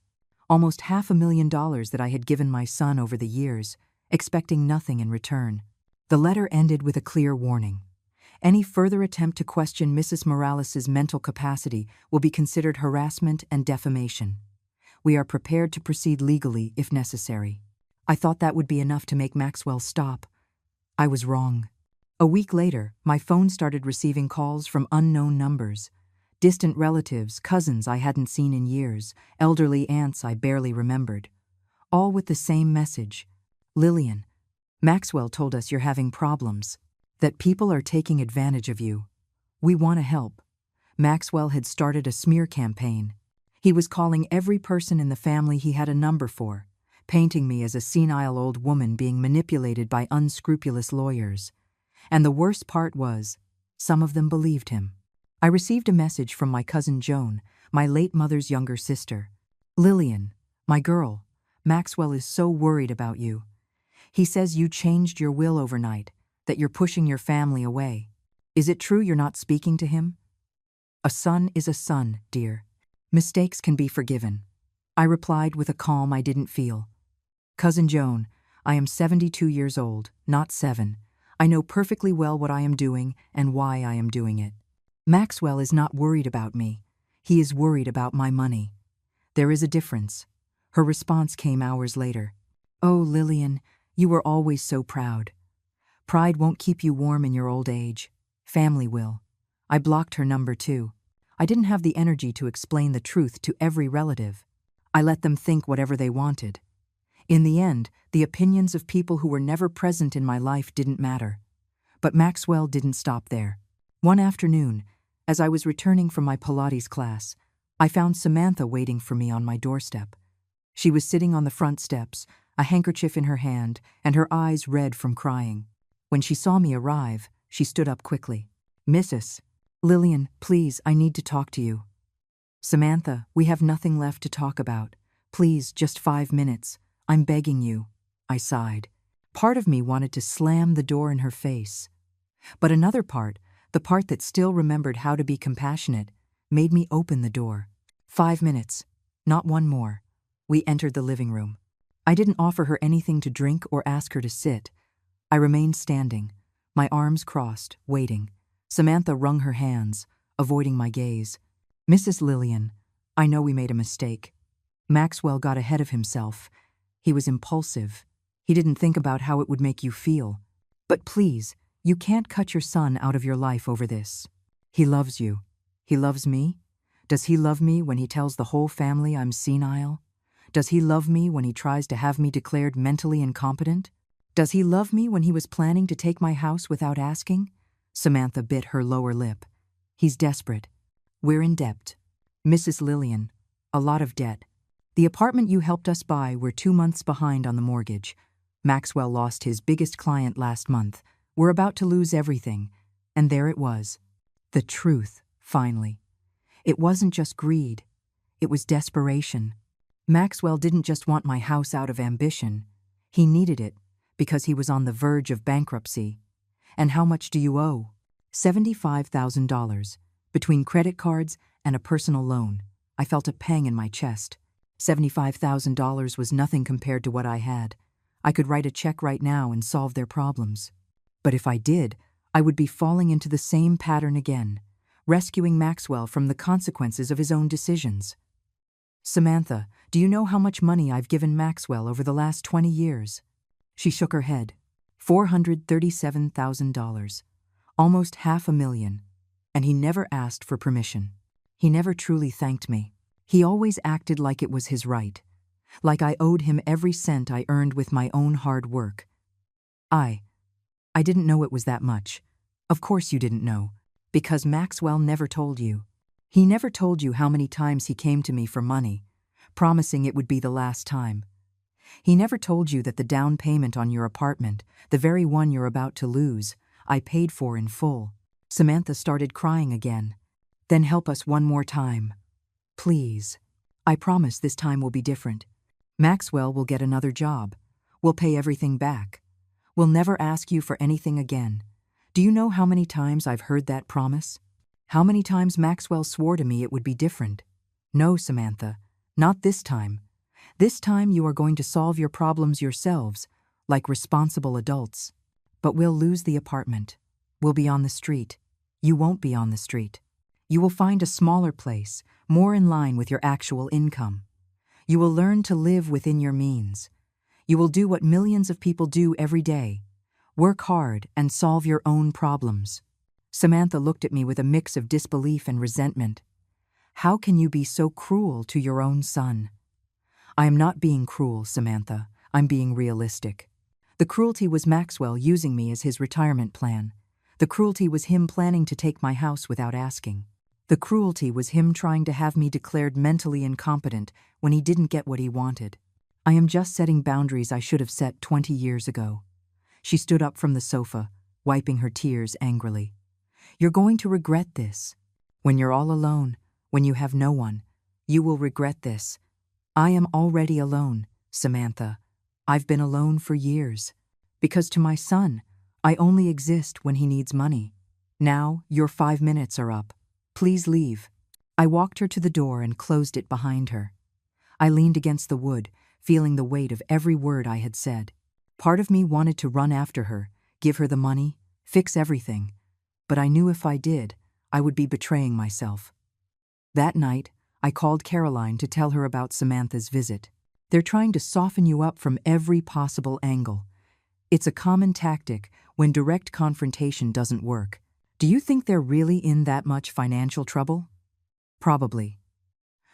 Almost $500,000 that I had given my son over the years, expecting nothing in return. The letter ended with a clear warning. Any further attempt to question Mrs. Morales's mental capacity will be considered harassment and defamation. We are prepared to proceed legally if necessary. I thought that would be enough to make Maxwell stop. I was wrong. A week later, my phone started receiving calls from unknown numbers. Distant relatives, cousins I hadn't seen in years, elderly aunts I barely remembered. All with the same message. Lillian, Maxwell told us you're having problems, that people are taking advantage of you. We want to help. Maxwell had started a smear campaign. He was calling every person in the family he had a number for, painting me as a senile old woman being manipulated by unscrupulous lawyers. And the worst part was, some of them believed him. I received a message from my cousin Joan, my late mother's younger sister. Lillian, my girl, Maxwell is so worried about you. He says you changed your will overnight, that you're pushing your family away. Is it true you're not speaking to him? A son is a son, dear. Mistakes can be forgiven. I replied with a calm I didn't feel. Cousin Joan, I am 72 years old, not 7. I know perfectly well what I am doing and why I am doing it. Maxwell is not worried about me. He is worried about my money. There is a difference. Her response came hours later. Oh, Lillian, you were always so proud. Pride won't keep you warm in your old age. Family will. I blocked her number too. I didn't have the energy to explain the truth to every relative. I let them think whatever they wanted. In the end, the opinions of people who were never present in my life didn't matter. But Maxwell didn't stop there. One afternoon, as I was returning from my Pilates class, I found Samantha waiting for me on my doorstep. She was sitting on the front steps, a handkerchief in her hand, and her eyes red from crying. When she saw me arrive, she stood up quickly. Mrs. Lillian, please, I need to talk to you. Samantha, we have nothing left to talk about. Please, just 5 minutes. I'm begging you. I sighed. Part of me wanted to slam the door in her face. But another part, the part that still remembered how to be compassionate, made me open the door. 5 minutes, not one more. We entered the living room. I didn't offer her anything to drink or ask her to sit. I remained standing, my arms crossed, waiting. Samantha wrung her hands, avoiding my gaze. Mrs. Lillian, I know we made a mistake. Maxwell got ahead of himself. He was impulsive. He didn't think about how it would make you feel. But please, you can't cut your son out of your life over this. He loves you. He loves me? Does he love me when he tells the whole family I'm senile? Does he love me when he tries to have me declared mentally incompetent? Does he love me when he was planning to take my house without asking? Samantha bit her lower lip. He's desperate. We're in debt. Mrs. Lillian, a lot of debt. The apartment you helped us buy, we're 2 months behind on the mortgage. Maxwell lost his biggest client last month. We're about to lose everything. And there it was. The truth, finally. It wasn't just greed. It was desperation. Maxwell didn't just want my house out of ambition. He needed it because he was on the verge of bankruptcy. And how much do you owe? $75,000. Between credit cards and a personal loan, I felt a pang in my chest. $75,000 was nothing compared to what I had. I could write a check right now and solve their problems. But if I did, I would be falling into the same pattern again, rescuing Maxwell from the consequences of his own decisions. Samantha, do you know how much money I've given Maxwell over the last 20 years? She shook her head. $437,000. Almost $500,000. And he never asked for permission. He never truly thanked me. He always acted like it was his right. Like I owed him every cent I earned with my own hard work. I didn't know it was that much. Of course you didn't know. Because Maxwell never told you. He never told you how many times he came to me for money, promising it would be the last time. He never told you that the down payment on your apartment, the very one you're about to lose, I paid for in full. Samantha started crying again. Then help us one more time. Please. I promise this time will be different. Maxwell will get another job. We'll pay everything back. We'll never ask you for anything again. Do you know how many times I've heard that promise? How many times Maxwell swore to me it would be different? No, Samantha, not this time. This time you are going to solve your problems yourselves, like responsible adults. But we'll lose the apartment. We'll be on the street. You won't be on the street. You will find a smaller place, more in line with your actual income. You will learn to live within your means. You will do what millions of people do every day. Work hard and solve your own problems. Samantha looked at me with a mix of disbelief and resentment. How can you be so cruel to your own son? I am not being cruel, Samantha. I'm being realistic. The cruelty was Maxwell using me as his retirement plan. The cruelty was him planning to take my house without asking. The cruelty was him trying to have me declared mentally incompetent when he didn't get what he wanted. I am just setting boundaries I should have set 20 years ago. She stood up from the sofa, wiping her tears angrily. You're going to regret this. When you're all alone, when you have no one, you will regret this. I am already alone, Samantha. I've been alone for years. Because to my son, I only exist when he needs money. Now, your 5 minutes are up. Please leave. I walked her to the door and closed it behind her. I leaned against the wood, feeling the weight of every word I had said. Part of me wanted to run after her, give her the money, fix everything. But I knew if I did, I would be betraying myself. That night, I called Caroline to tell her about Samantha's visit. They're trying to soften you up from every possible angle. It's a common tactic when direct confrontation doesn't work. Do you think they're really in that much financial trouble? Probably.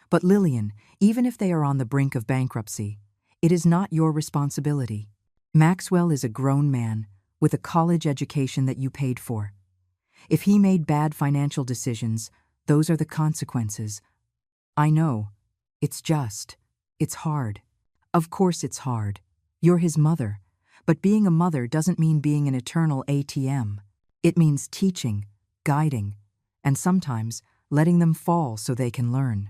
But Lillian, even if they are on the brink of bankruptcy, it is not your responsibility. Maxwell is a grown man with a college education that you paid for. If he made bad financial decisions, those are the consequences. I know. It's just. It's hard. Of course it's hard. You're his mother. But being a mother doesn't mean being an eternal ATM. It means teaching, guiding, and sometimes letting them fall so they can learn.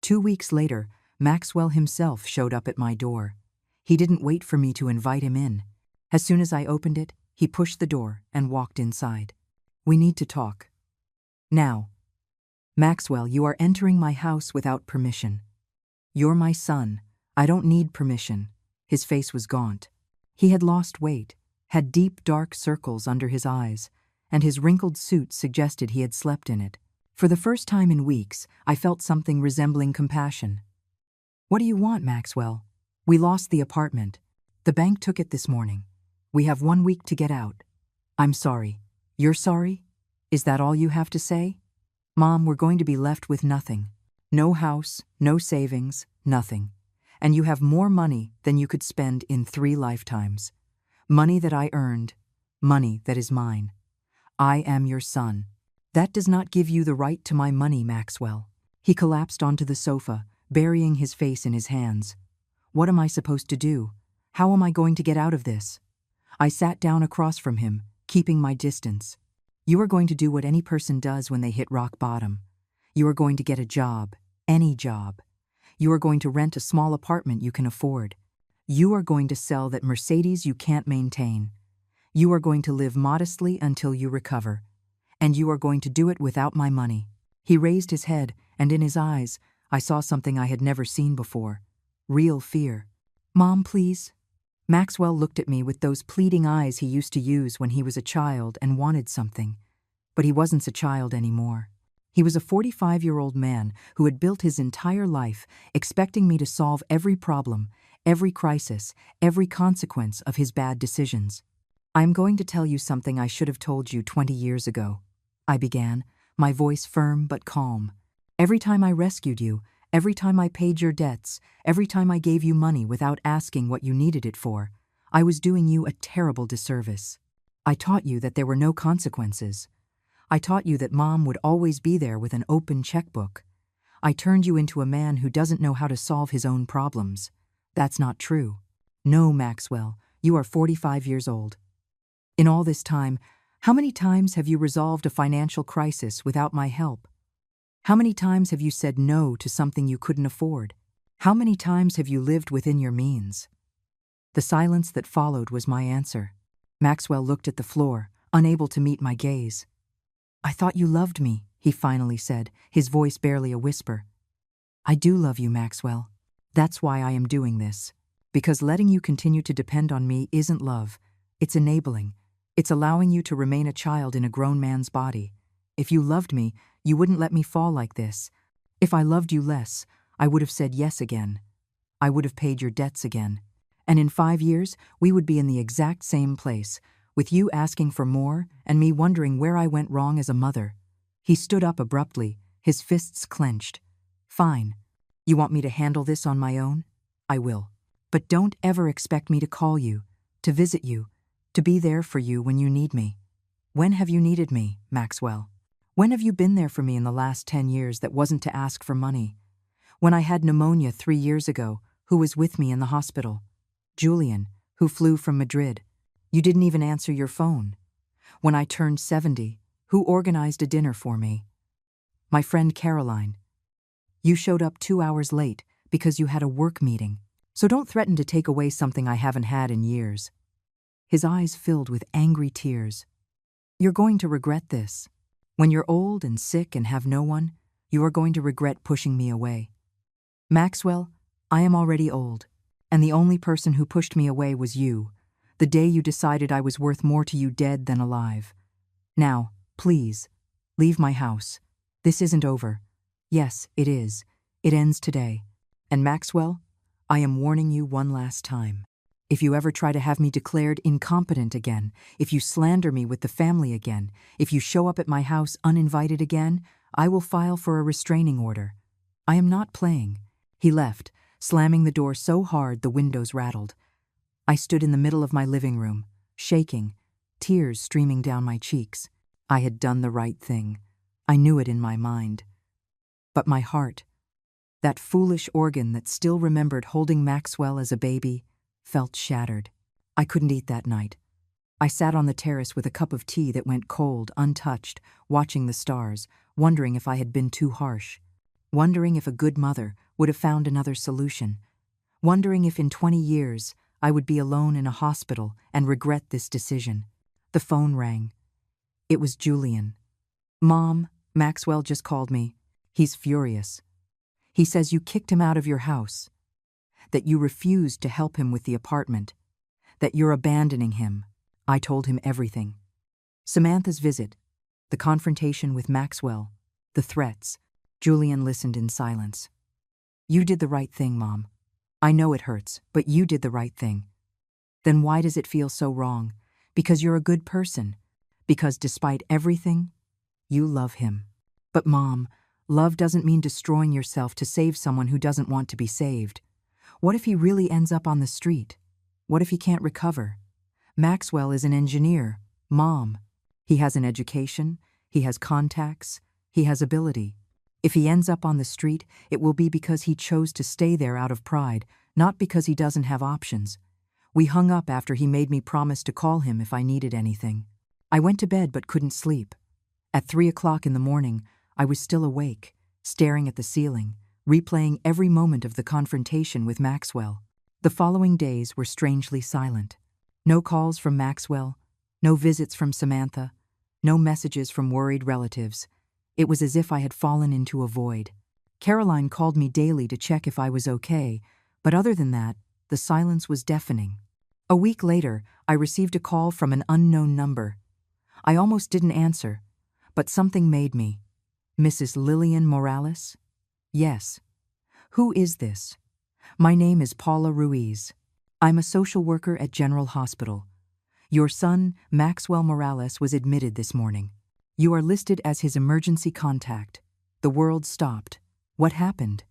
2 weeks later, Maxwell himself showed up at my door. He didn't wait for me to invite him in. As soon as I opened it, he pushed the door and walked inside. We need to talk. Now. Maxwell, you are entering my house without permission. You're my son. I don't need permission. His face was gaunt. He had lost weight, had deep dark circles under his eyes, and his wrinkled suit suggested he had slept in it. For the first time in weeks, I felt something resembling compassion. "What do you want, Maxwell?" "We lost the apartment. The bank took it this morning. We have 1 week to get out." "I'm sorry." "You're sorry? Is that all you have to say?" "Mom, we're going to be left with nothing. No house, no savings, nothing. And you have more money than you could spend in 3 lifetimes. Money that I earned, money that is mine. I am your son. That does not give you the right to my money, Maxwell." He collapsed onto the sofa, burying his face in his hands. "What am I supposed to do? How am I going to get out of this?" I sat down across from him, keeping my distance. "You are going to do what any person does when they hit rock bottom. You are going to get a job, any job. You are going to rent a small apartment you can afford. You are going to sell that Mercedes you can't maintain. You are going to live modestly until you recover. And you are going to do it without my money." He raised his head, and in his eyes, I saw something I had never seen before. Real fear. "Mom, please." Maxwell looked at me with those pleading eyes he used to use when he was a child and wanted something. But he wasn't a child anymore. He was a 45-year-old man who had built his entire life expecting me to solve every problem, every crisis, every consequence of his bad decisions. "I am going to tell you something I should have told you 20 years ago," I began, my voice firm but calm. "Every time I rescued you, every time I paid your debts, every time I gave you money without asking what you needed it for, I was doing you a terrible disservice. I taught you that there were no consequences. I taught you that Mom would always be there with an open checkbook. I turned you into a man who doesn't know how to solve his own problems. That's not true. No, Maxwell, you are 45 years old. In all this time, how many times have you resolved a financial crisis without my help? How many times have you said no to something you couldn't afford? How many times have you lived within your means?" The silence that followed was my answer. Maxwell looked at the floor, unable to meet my gaze. "I thought you loved me," he finally said, his voice barely a whisper. "I do love you, Maxwell. That's why I am doing this. Because letting you continue to depend on me isn't love. It's enabling. It's allowing you to remain a child in a grown man's body. If you loved me, you wouldn't let me fall like this. If I loved you less, I would have said yes again. I would have paid your debts again. And in 5 years, we would be in the exact same place, with you asking for more and me wondering where I went wrong as a mother." He stood up abruptly, his fists clenched. "Fine. You want me to handle this on my own? I will. But don't ever expect me to call you, to visit you, to be there for you when you need me. When have you needed me, Maxwell? When have you been there for me in the last 10 years that wasn't to ask for money? When I had pneumonia 3 years ago, who was with me in the hospital? Julian, who flew from Madrid. You didn't even answer your phone. When I turned 70, who organized a dinner for me? My friend Caroline. You showed up 2 hours late because you had a work meeting. So don't threaten to take away something I haven't had in years." His eyes filled with angry tears. "You're going to regret this. When you're old and sick and have no one, you are going to regret pushing me away. Maxwell, I am already old, and the only person who pushed me away was you, the day you decided I was worth more to you dead than alive. Now, please, leave my house. This isn't over. Yes, it is. It ends today. And Maxwell, I am warning you one last time. If you ever try to have me declared incompetent again, if you slander me with the family again, if you show up at my house uninvited again, I will file for a restraining order. I am not playing." He left, slamming the door so hard the windows rattled. I stood in the middle of my living room, shaking, tears streaming down my cheeks. I had done the right thing. I knew it in my mind. But my heart, that foolish organ that still remembered holding Maxwell as a baby, felt shattered. I couldn't eat that night. I sat on the terrace with a cup of tea that went cold, untouched, watching the stars, wondering if I had been too harsh, wondering if a good mother would have found another solution, wondering if in 20 years I would be alone in a hospital and regret this decision. The phone rang. It was Julian. "Mom, Maxwell just called me. He's furious. He says you kicked him out of your house. that you refused to help him with the apartment, that you're abandoning him. I told him everything. Samantha's visit, the confrontation with Maxwell, the threats. Julian listened in silence. You did the right thing, Mom. I know it hurts, but you did the right thing. Then why does it feel so wrong? Because you're a good person. Because despite everything, you love him. But Mom, love doesn't mean destroying yourself to save someone who doesn't want to be saved. What if he really ends up on the street? What if he can't recover? Maxwell is an engineer, Mom. He has an education, he has contacts, he has ability. If he ends up on the street, it will be because he chose to stay there out of pride, not because he doesn't have options. We hung up after he made me promise to call him if I needed anything. I went to bed but couldn't sleep. At 3 o'clock in the morning, I was still awake, staring at the ceiling, replaying every moment of the confrontation with Maxwell. The following days were strangely silent. No calls from Maxwell, no visits from Samantha, no messages from worried relatives. It was as if I had fallen into a void. Caroline called me daily to check if I was okay, but other than that, the silence was deafening. A week later, I received a call from an unknown number. I almost didn't answer, but something made me. Mrs. Lillian Morales? Yes. Who is this? My name is Paula Ruiz. I'm a social worker at General Hospital. Your son, Maxwell Morales, was admitted this morning. You are listed as his emergency contact. The world stopped. What happened?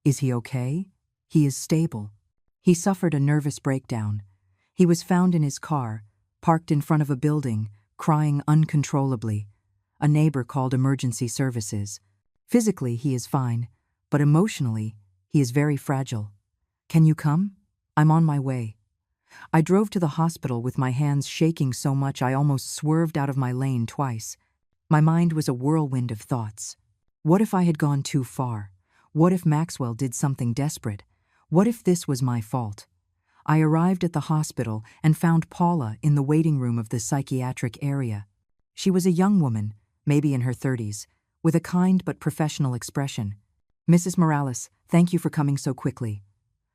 Is he okay? He is stable. He suffered a nervous breakdown. He was found in his car, parked in front of a building, crying uncontrollably. A neighbor called emergency services. Physically, he is fine, but emotionally, he is very fragile. Can you come? I'm on my way. I drove to the hospital with my hands shaking so much I almost swerved out of my lane twice. My mind was a whirlwind of thoughts. What if I had gone too far? What if Maxwell did something desperate? What if this was my fault? I arrived at the hospital and found Paula in the waiting room of the psychiatric area. She was a young woman, maybe in her 30s, with a kind but professional expression. Mrs. Morales, thank you for coming so quickly.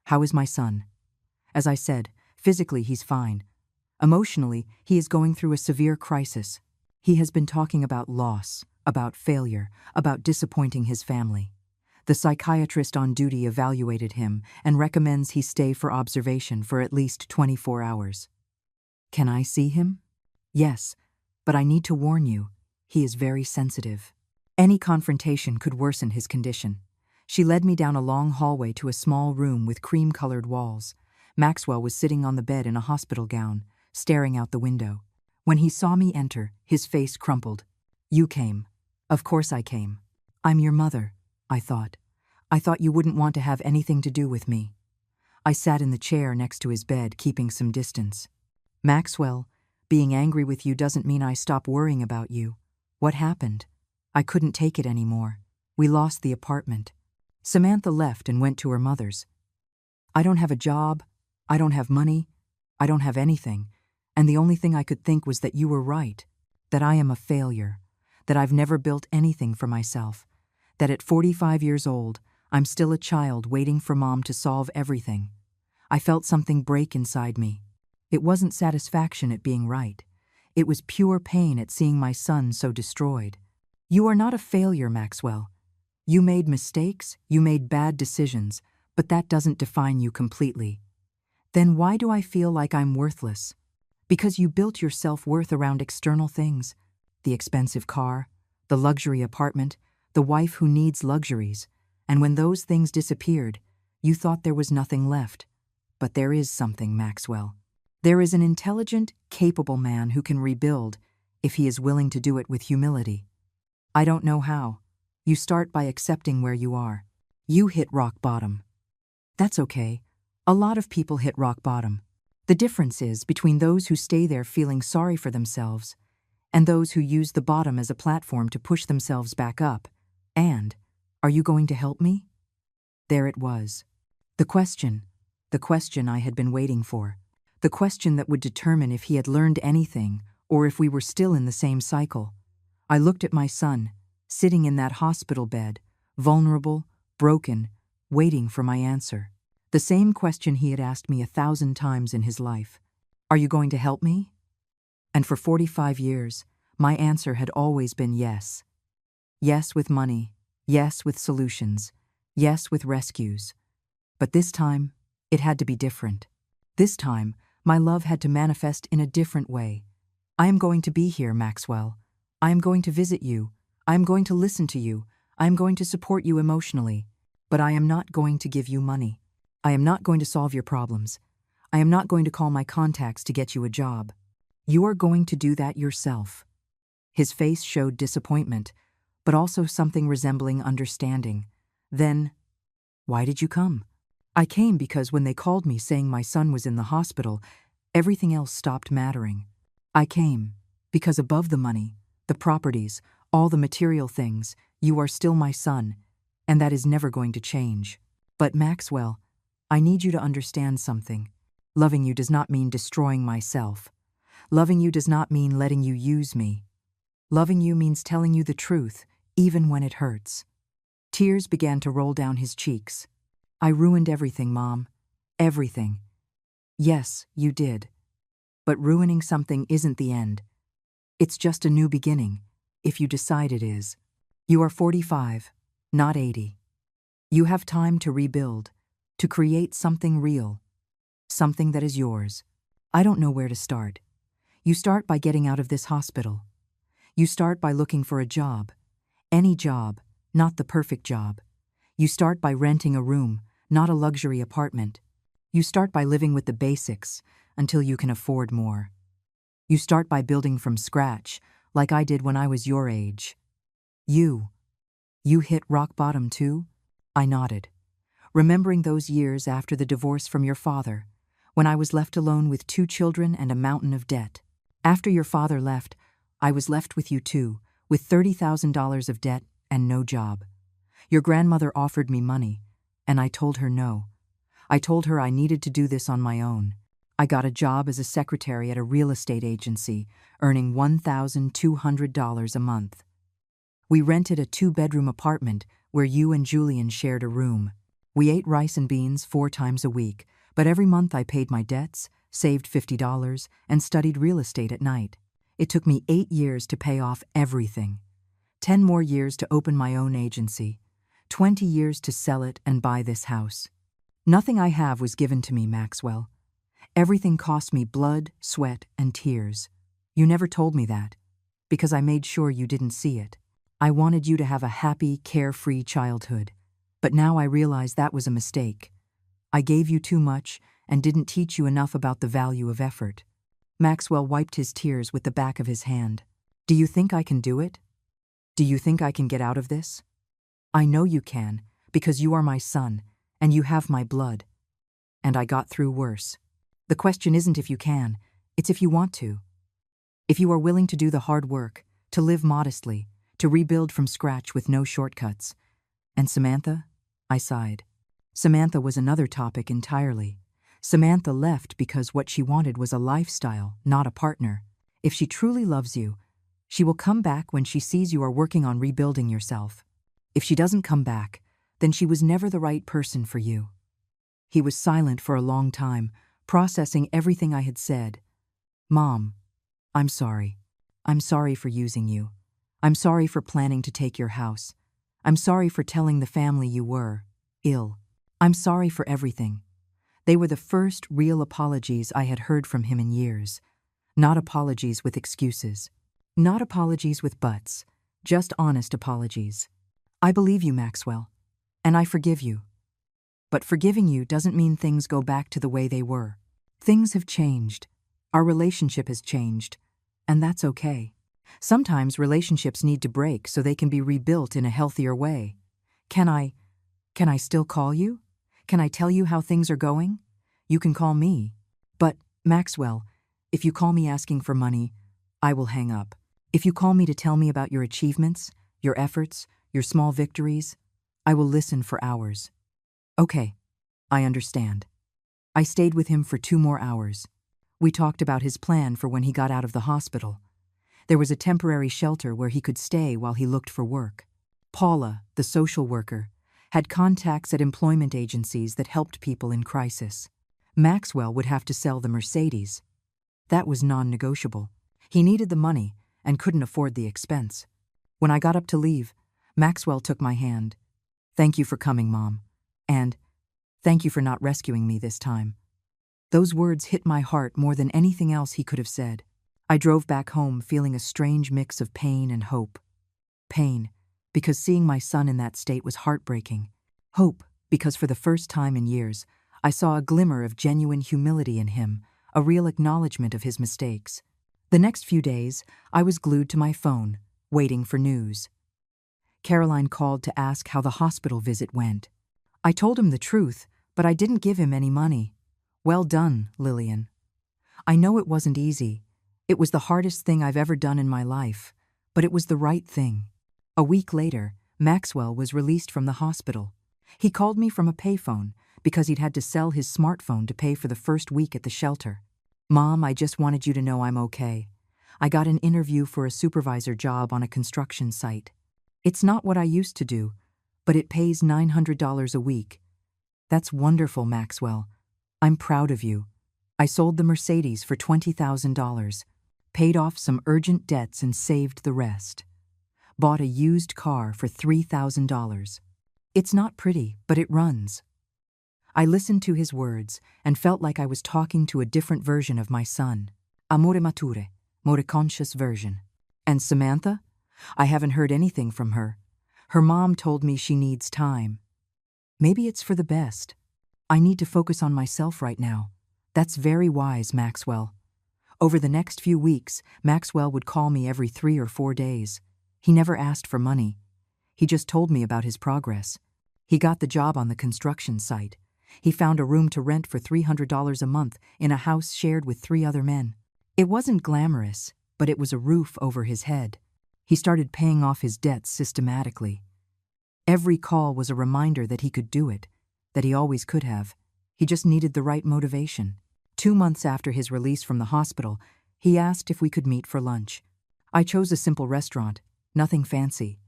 How is my son? As I said, physically he's fine. Emotionally, he is going through a severe crisis. He has been talking about loss, about failure, about disappointing his family. The psychiatrist on duty evaluated him and recommends he stay for observation for at least 24 hours. Can I see him? Yes, but I need to warn you, he is very sensitive. Any confrontation could worsen his condition. She led me down a long hallway to a small room with cream-colored walls. Maxwell was sitting on the bed in a hospital gown, staring out the window. When he saw me enter, his face crumpled. You came. Of course I came. I'm your mother, I thought. I thought you wouldn't want to have anything to do with me. I sat in the chair next to his bed, keeping some distance. Maxwell, being angry with you doesn't mean I stop worrying about you. What happened? I couldn't take it anymore. We lost the apartment. Samantha left and went to her mother's. I don't have a job. I don't have money. I don't have anything. And the only thing I could think was that you were right, that I am a failure, that I've never built anything for myself, that at 45 years old, I'm still a child waiting for Mom to solve everything. I felt something break inside me. It wasn't satisfaction at being right. It was pure pain at seeing my son so destroyed. You are not a failure, Maxwell. You made mistakes, you made bad decisions, but that doesn't define you completely. Then why do I feel like I'm worthless? Because you built your self-worth around external things. The expensive car, the luxury apartment, the wife who needs luxuries. And when those things disappeared, you thought there was nothing left. But there is something, Maxwell. There is an intelligent, capable man who can rebuild if he is willing to do it with humility. I don't know how. You start by accepting where you are. You hit rock bottom. That's okay. A lot of people hit rock bottom. The difference is between those who stay there feeling sorry for themselves and those who use the bottom as a platform to push themselves back up. And, are you going to help me? There it was. The question I had been waiting for. The question that would determine if he had learned anything or if we were still in the same cycle. I looked at my son, sitting in that hospital bed, vulnerable, broken, waiting for my answer. The same question he had asked me 1,000 times in his life. Are you going to help me? And for 45 years, my answer had always been yes. Yes with money, yes with solutions, yes with rescues. But this time, it had to be different. This time, my love had to manifest in a different way. I am going to be here, Maxwell. I am going to visit you. I am going to listen to you. I am going to support you emotionally. But I am not going to give you money. I am not going to solve your problems. I am not going to call my contacts to get you a job. You are going to do that yourself. His face showed disappointment, but also something resembling understanding. Then, why did you come? I came because when they called me saying my son was in the hospital, everything else stopped mattering. I came because above the money, the properties, all the material things, you are still my son, and that is never going to change. But Maxwell, I need you to understand something. Loving you does not mean destroying myself. Loving you does not mean letting you use me. Loving you means telling you the truth, even when it hurts. Tears began to roll down his cheeks. I ruined everything, Mom. Everything. Yes, you did. But ruining something isn't the end. It's just a new beginning, if you decide it is. You are 45, not 80. You have time to rebuild, to create something real, something that is yours. I don't know where to start. You start by getting out of this hospital. You start by looking for a job. Any job, not the perfect job. You start by renting a room, not a luxury apartment. You start by living with the basics until you can afford more. You start by building from scratch, like I did when I was your age. You hit rock bottom too? I nodded, remembering those years after the divorce from your father, when I was left alone with 2 children and a mountain of debt. After your father left, I was left with you too, with $30,000 of debt and no job. Your grandmother offered me money, and I told her no. I told her I needed to do this on my own. I got a job as a secretary at a real estate agency, earning $1,200 a month. We rented a 2-bedroom apartment where you and Julian shared a room. We ate rice and beans 4 times a week, but every month I paid my debts, saved $50, and studied real estate at night. It took me 8 years to pay off everything. 10 more years to open my own agency. 20 years to sell it and buy this house. Nothing I have was given to me, Maxwell. Everything cost me blood, sweat, and tears. You never told me that, because I made sure you didn't see it. I wanted you to have a happy, carefree childhood, but now I realize that was a mistake. I gave you too much and didn't teach you enough about the value of effort. Maxwell wiped his tears with the back of his hand. Do you think I can do it? Do you think I can get out of this? I know you can, because you are my son, and you have my blood. And I got through worse. The question isn't if you can, it's if you want to. If you are willing to do the hard work, to live modestly, to rebuild from scratch with no shortcuts. And Samantha? I sighed. Samantha was another topic entirely. Samantha left because what she wanted was a lifestyle, not a partner. If she truly loves you, she will come back when she sees you are working on rebuilding yourself. If she doesn't come back, then she was never the right person for you. He was silent for a long time, processing everything I had said. Mom, I'm sorry. I'm sorry for using you. I'm sorry for planning to take your house. I'm sorry for telling the family you were ill. I'm sorry for everything. They were the first real apologies I had heard from him in years. Not apologies with excuses. Not apologies with buts. Just honest apologies. I believe you, Maxwell, and I forgive you. But forgiving you doesn't mean things go back to the way they were. Things have changed. Our relationship has changed, and that's okay. Sometimes relationships need to break so they can be rebuilt in a healthier way. Can I still call you? Can I tell you how things are going? You can call me. But, Maxwell, if you call me asking for money, I will hang up. If you call me to tell me about your achievements, your efforts, your small victories, I will listen for hours. Okay, I understand. I stayed with him for 2 more hours. We talked about his plan for when he got out of the hospital. There was a temporary shelter where he could stay while he looked for work. Paula, the social worker, had contacts at employment agencies that helped people in crisis. Maxwell would have to sell the Mercedes. That was non-negotiable. He needed the money and couldn't afford the expense. When I got up to leave, Maxwell took my hand. "Thank you for coming, Mom. And thank you for not rescuing me this time." Those words hit my heart more than anything else he could have said. I drove back home feeling a strange mix of pain and hope. Pain, because seeing my son in that state was heartbreaking. Hope, because for the first time in years, I saw a glimmer of genuine humility in him, a real acknowledgement of his mistakes. The next few days, I was glued to my phone, waiting for news. Caroline called to ask how the hospital visit went. I told him the truth, but I didn't give him any money. "Well done, Lillian. I know it wasn't easy. It was the hardest thing I've ever done in my life, but it was the right thing." A week later, Maxwell was released from the hospital. He called me from a payphone because he'd had to sell his smartphone to pay for the first week at the shelter. "Mom, I just wanted you to know I'm okay. I got an interview for a supervisor job on a construction site. It's not what I used to do, but it pays $900 a week. That's wonderful, Maxwell. I'm proud of you. I sold the Mercedes for $20,000, paid off some urgent debts and saved the rest. Bought a used car for $3,000. It's not pretty, but it runs." I listened to his words and felt like I was talking to a different version of my son. A more mature, more conscious version. And Samantha? I haven't heard anything from her. Her mom told me she needs time. Maybe it's for the best. I need to focus on myself right now. That's very wise, Maxwell. Over the next few weeks, Maxwell would call me every 3 or 4 days. He never asked for money. He just told me about his progress. He got the job on the construction site. He found a room to rent for $300 a month in a house shared with 3 other men. It wasn't glamorous, but it was a roof over his head. He started paying off his debts systematically. Every call was a reminder that he could do it, that he always could have. He just needed the right motivation. 2 months after his release from the hospital, he asked if we could meet for lunch. I chose a simple restaurant, nothing fancy.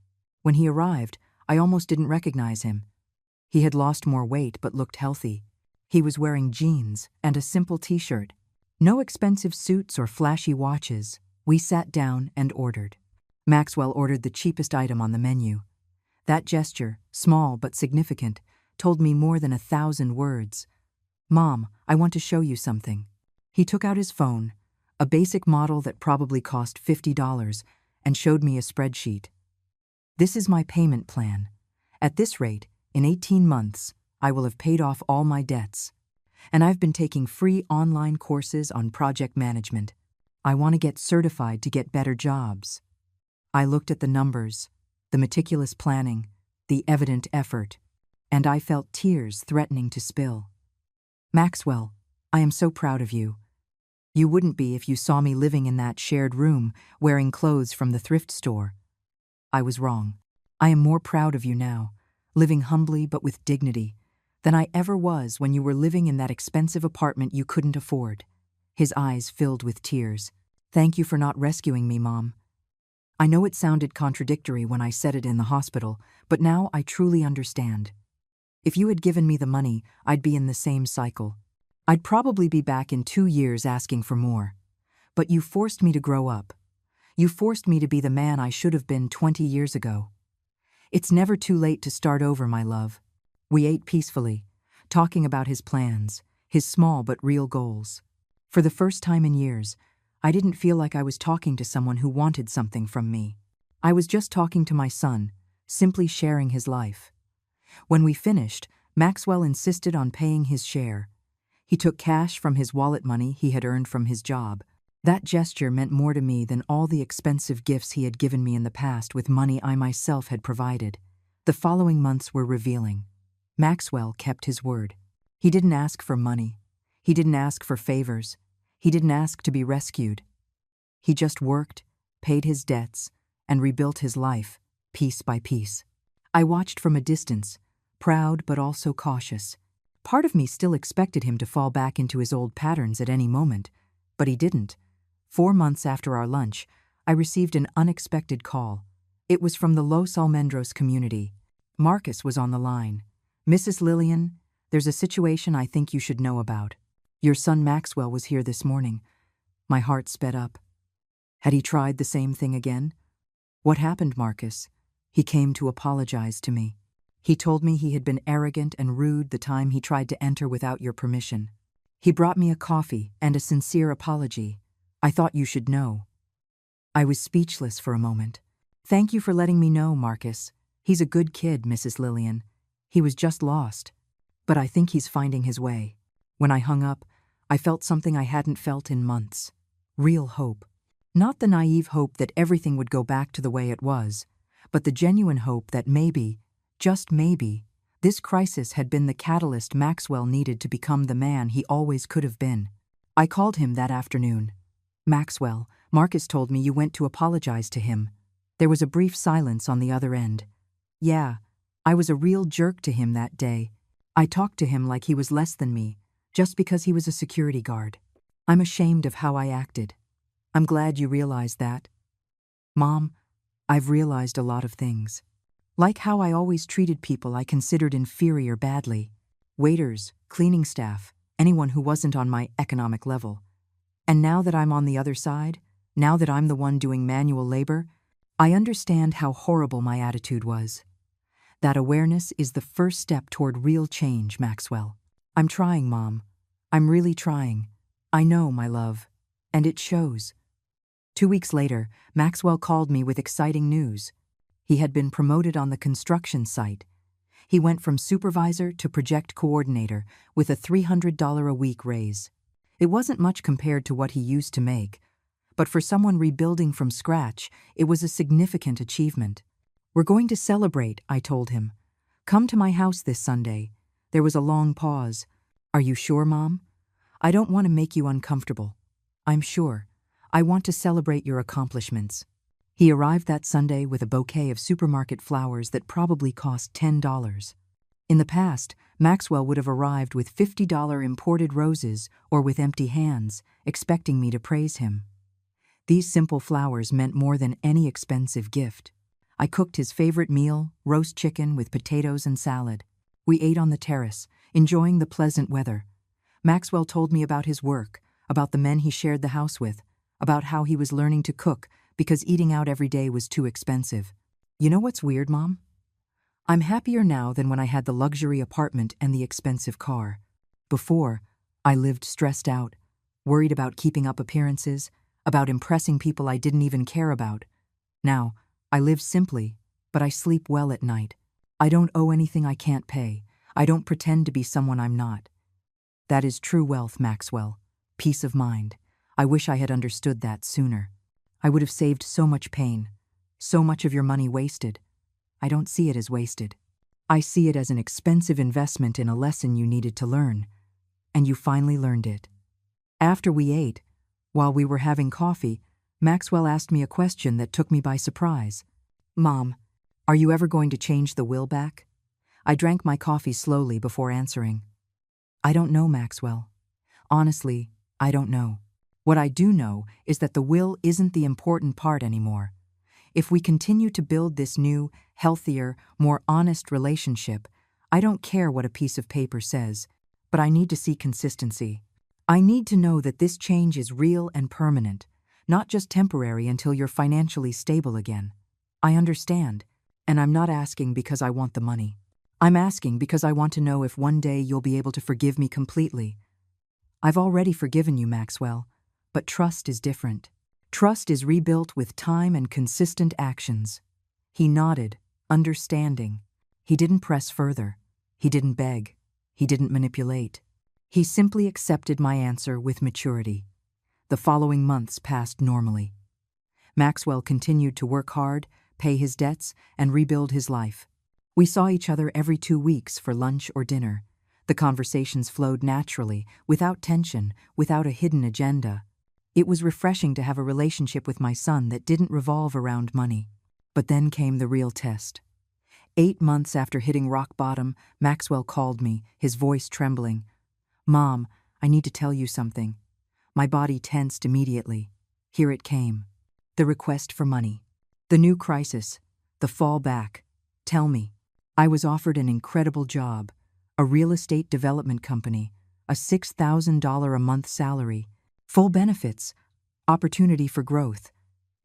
When he arrived, I almost didn't recognize him. He had lost more weight but looked healthy. He was wearing jeans and a simple t-shirt. No expensive suits or flashy watches. We sat down and ordered. Maxwell ordered the cheapest item on the menu. That gesture, small but significant, told me more than 1,000 words. "Mom, I want to show you something." He took out his phone, a basic model that probably cost $50, and showed me a spreadsheet. "This is my payment plan. At this rate, in 18 months, I will have paid off all my debts. And I've been taking free online courses on project management. I want to get certified to get better jobs." I looked at the numbers, the meticulous planning, the evident effort, and I felt tears threatening to spill. "Maxwell, I am so proud of you. You wouldn't be if you saw me living in that shared room, wearing clothes from the thrift store. I was wrong. I am more proud of you now, living humbly but with dignity, than I ever was when you were living in that expensive apartment you couldn't afford." His eyes filled with tears. "Thank you for not rescuing me, Mom. I know it sounded contradictory when I said it in the hospital, but now I truly understand. If you had given me the money, I'd be in the same cycle. I'd probably be back in 2 years asking for more. But you forced me to grow up. You forced me to be the man I should have been 20 years ago. It's never too late to start over, my love." We ate peacefully, talking about his plans, his small but real goals. For the first time in years, I didn't feel like I was talking to someone who wanted something from me. I was just talking to my son, simply sharing his life. When we finished, Maxwell insisted on paying his share. He took cash from his wallet money he had earned from his job. That gesture meant more to me than all the expensive gifts he had given me in the past with money I myself had provided. The following months were revealing. Maxwell kept his word. He didn't ask for money. He didn't ask for favors. He didn't ask to be rescued. He just worked, paid his debts, and rebuilt his life, piece by piece. I watched from a distance, proud but also cautious. Part of me still expected him to fall back into his old patterns at any moment, but he didn't. 4 months after our lunch, I received an unexpected call. It was from the Los Almendros community. Marcus was on the line. "Mrs. Lillian, there's a situation I think you should know about. Your son Maxwell was here this morning." My heart sped up. Had he tried the same thing again? "What happened, Marcus?" "He came to apologize to me. He told me he had been arrogant and rude the time he tried to enter without your permission. He brought me a coffee and a sincere apology. I thought you should know." I was speechless for a moment. "Thank you for letting me know, Marcus. He's a good kid, Mrs. Lillian. He was just lost. But I think he's finding his way." When I hung up, I felt something I hadn't felt in months. Real hope. Not the naive hope that everything would go back to the way it was, but the genuine hope that maybe, just maybe, this crisis had been the catalyst Maxwell needed to become the man he always could have been. I called him that afternoon. "Maxwell, Marcus told me you went to apologize to him." There was a brief silence on the other end. "Yeah, I was a real jerk to him that day. I talked to him like he was less than me, just because he was a security guard. I'm ashamed of how I acted." "I'm glad you realized that." "Mom, I've realized a lot of things. Like how I always treated people I considered inferior badly. Waiters, cleaning staff, anyone who wasn't on my economic level. And now that I'm on the other side, now that I'm the one doing manual labor, I understand how horrible my attitude was. That awareness is the first step toward real change, Maxwell. I'm trying, Mom. I'm really trying. I know, my love. And it shows." 2 weeks later, Maxwell called me with exciting news. He had been promoted on the construction site. He went from supervisor to project coordinator with a $300 a week raise. It wasn't much compared to what he used to make, but for someone rebuilding from scratch, it was a significant achievement. "We're going to celebrate," I told him. "Come to my house this Sunday." There was a long pause. "Are you sure, Mom?" "I don't want to make you uncomfortable." "I'm sure. I want to celebrate your accomplishments." He arrived that Sunday with a bouquet of supermarket flowers that probably cost $10. In the past, Maxwell would have arrived with $50 imported roses or with empty hands, expecting me to praise him. These simple flowers meant more than any expensive gift. I cooked his favorite meal, roast chicken with potatoes and salad. We ate on the terrace, enjoying the pleasant weather. Maxwell told me about his work, about the men he shared the house with, about how he was learning to cook because eating out every day was too expensive. "You know what's weird, Mom? I'm happier now than when I had the luxury apartment and the expensive car. Before, I lived stressed out, worried about keeping up appearances, about impressing people I didn't even care about. Now, I live simply, but I sleep well at night. I don't owe anything I can't pay. I don't pretend to be someone I'm not. That is true wealth, Maxwell. Peace of mind. I wish I had understood that sooner. I would have saved so much pain, so much of your money wasted. I don't see it as wasted. I see it as an expensive investment in a lesson you needed to learn, and you finally learned it." After we ate, while we were having coffee, Maxwell asked me a question that took me by surprise. "Mom, are you ever going to change the will back?" I drank my coffee slowly before answering. "I don't know, Maxwell. Honestly, I don't know. What I do know is that the will isn't the important part anymore. If we continue to build this new, healthier, more honest relationship, I don't care what a piece of paper says, but I need to see consistency. I need to know that this change is real and permanent, not just temporary until you're financially stable again. I understand, and I'm not asking because I want the money. I'm asking because I want to know if one day you'll be able to forgive me completely. I've already forgiven you, Maxwell, but trust is different. Trust is rebuilt with time and consistent actions." He nodded, understanding. He didn't press further. He didn't beg. He didn't manipulate. He simply accepted my answer with maturity. The following months passed normally. Maxwell continued to work hard, pay his debts, and rebuild his life. We saw each other every 2 weeks for lunch or dinner. The conversations flowed naturally, without tension, without a hidden agenda. It was refreshing to have a relationship with my son that didn't revolve around money. But then came the real test. 8 months after hitting rock bottom, Maxwell called me, his voice trembling. "Mom, I need to tell you something." My body tensed immediately. Here it came. The request for money. The new crisis. The fall back. "Tell me." I was offered an incredible job, a real estate development company, a $6,000 a month salary, full benefits, opportunity for growth.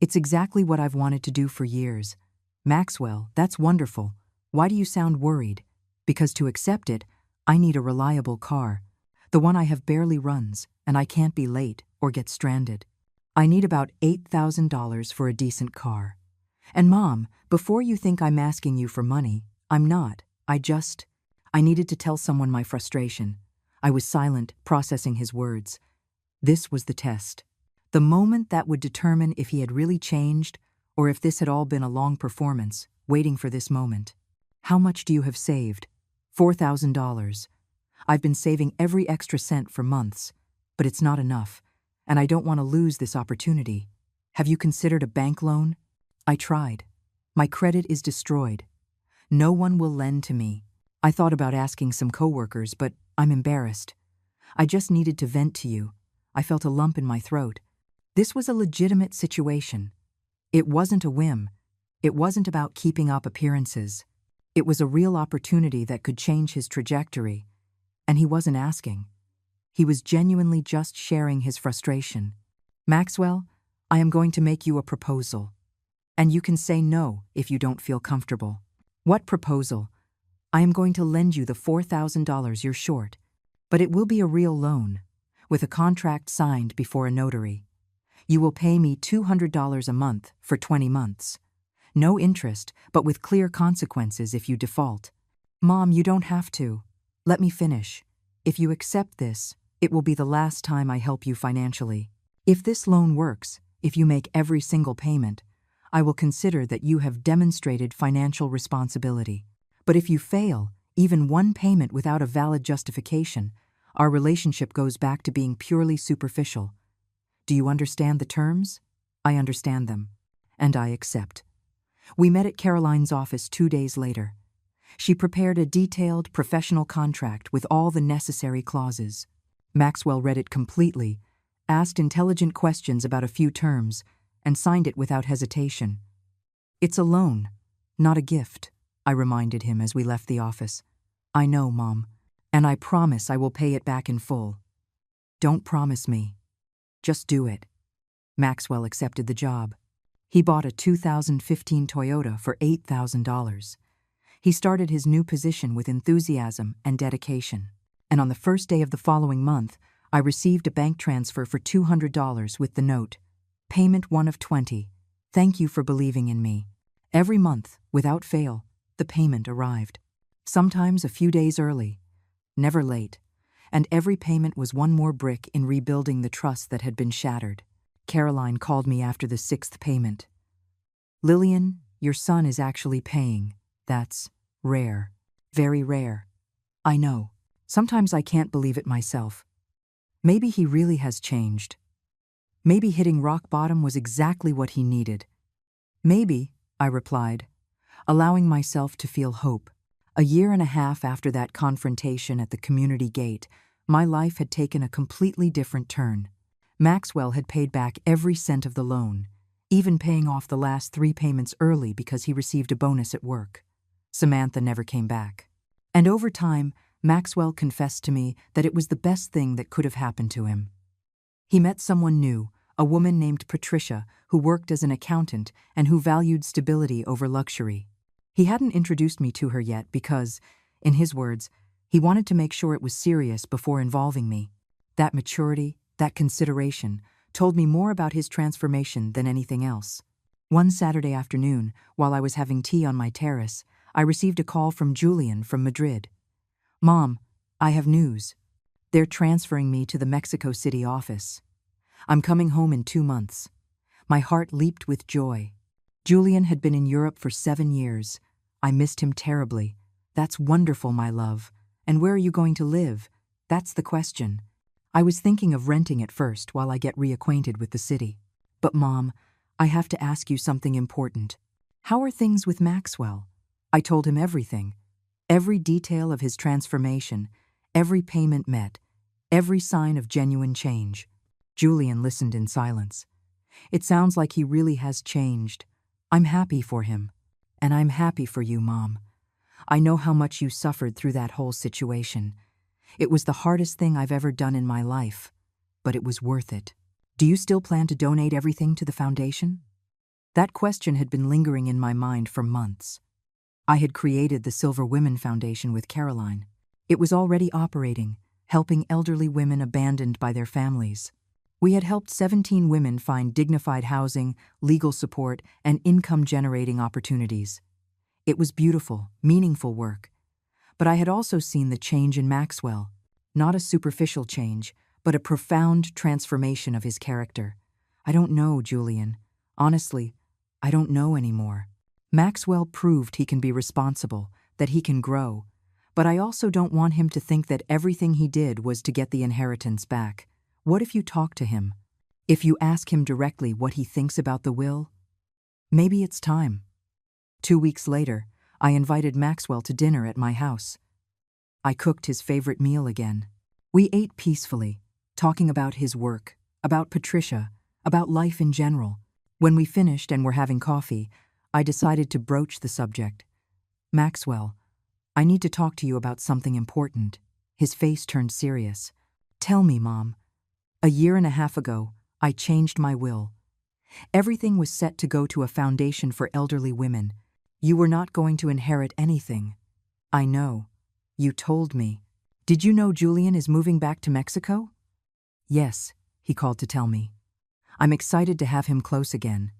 It's exactly what I've wanted to do for years. Maxwell, that's wonderful. Why do you sound worried? Because to accept it, I need a reliable car. The one I have barely runs, and I can't be late or get stranded. I need about $8,000 for a decent car. And Mom, before you think I'm asking you for money, I'm not. I needed to tell someone my frustration. I was silent, processing his words. This was the test. The moment that would determine if he had really changed or if this had all been a long performance, waiting for this moment. How much do you have saved? $4,000. I've been saving every extra cent for months, but it's not enough, and I don't want to lose this opportunity. Have you considered a bank loan? I tried. My credit is destroyed. No one will lend to me. I thought about asking some coworkers, but I'm embarrassed. I just needed to vent to you. I felt a lump in my throat. This was a legitimate situation. It wasn't a whim. It wasn't about keeping up appearances. It was a real opportunity that could change his trajectory. And he wasn't asking. He was genuinely just sharing his frustration. Maxwell, I am going to make you a proposal. And you can say no if you don't feel comfortable. What proposal? I am going to lend you the $4,000 you're short, but it will be a real loan, with a contract signed before a notary. You will pay me $200 a month for 20 months. No interest, but with clear consequences if you default. Mom, you don't have to. Let me finish. If you accept this, it will be the last time I help you financially. If this loan works, if you make every single payment, I will consider that you have demonstrated financial responsibility. But if you fail, even one payment without a valid justification, our relationship goes back to being purely superficial. Do you understand the terms? I understand them, and I accept. We met at Caroline's office 2 days later. She prepared a detailed, professional contract with all the necessary clauses. Maxwell read it completely, asked intelligent questions about a few terms, and signed it without hesitation. It's a loan, not a gift, I reminded him as we left the office. I know, Mom, and I promise I will pay it back in full. Don't promise me. Just do it. Maxwell accepted the job. He bought a 2015 Toyota for $8,000. He started his new position with enthusiasm and dedication. And on the first day of the following month, I received a bank transfer for $200 with the note, Payment 1 of 20. Thank you for believing in me. Every month, without fail, the payment arrived. Sometimes a few days early, never late, and every payment was one more brick in rebuilding the trust that had been shattered. Caroline called me after the 6th payment. Lillian, your son is actually paying. That's rare. Very rare. I know. Sometimes I can't believe it myself. Maybe he really has changed. Maybe hitting rock bottom was exactly what he needed. Maybe, I replied, allowing myself to feel hope. A year and a half after that confrontation at the community gate, my life had taken a completely different turn. Maxwell had paid back every cent of the loan, even paying off the last 3 payments early because he received a bonus at work. Samantha never came back. And over time, Maxwell confessed to me that it was the best thing that could have happened to him. He met someone new, a woman named Patricia, who worked as an accountant and who valued stability over luxury. He hadn't introduced me to her yet because, in his words, he wanted to make sure it was serious before involving me. That maturity, that consideration, told me more about his transformation than anything else. One Saturday afternoon, while I was having tea on my terrace, I received a call from Julian from Madrid. Mom, I have news. They're transferring me to the Mexico City office. I'm coming home in 2 months. My heart leaped with joy. Julian had been in Europe for 7 years. I missed him terribly. That's wonderful, my love. And where are you going to live? That's the question. I was thinking of renting at first while I get reacquainted with the city. But Mom, I have to ask you something important. How are things with Maxwell? I told him everything. Every detail of his transformation, every payment met, every sign of genuine change. Julian listened in silence. It sounds like he really has changed. I'm happy for him. And I'm happy for you, Mom. I know how much you suffered through that whole situation. It was the hardest thing I've ever done in my life, but it was worth it. Do you still plan to donate everything to the foundation? That question had been lingering in my mind for months. I had created the Silver Women Foundation with Caroline. It was already operating, helping elderly women abandoned by their families. We had helped 17 women find dignified housing, legal support, and income-generating opportunities. It was beautiful, meaningful work. But I had also seen the change in Maxwell, not a superficial change, but a profound transformation of his character. I don't know, Julian. Honestly, I don't know anymore. Maxwell proved he can be responsible, that he can grow, but I also don't want him to think that everything he did was to get the inheritance back. What if you talk to him? If you ask him directly what he thinks about the will? Maybe it's time. 2 weeks later, I invited Maxwell to dinner at my house. I cooked his favorite meal again. We ate peacefully, talking about his work, about Patricia, about life in general. When we finished and were having coffee, I decided to broach the subject. Maxwell, I need to talk to you about something important. His face turned serious. Tell me, Mom. A year and a half ago, I changed my will. Everything was set to go to a foundation for elderly women. You were not going to inherit anything. I know. You told me. Did you know Julian is moving back to Mexico? Yes, he called to tell me. I'm excited to have him close again.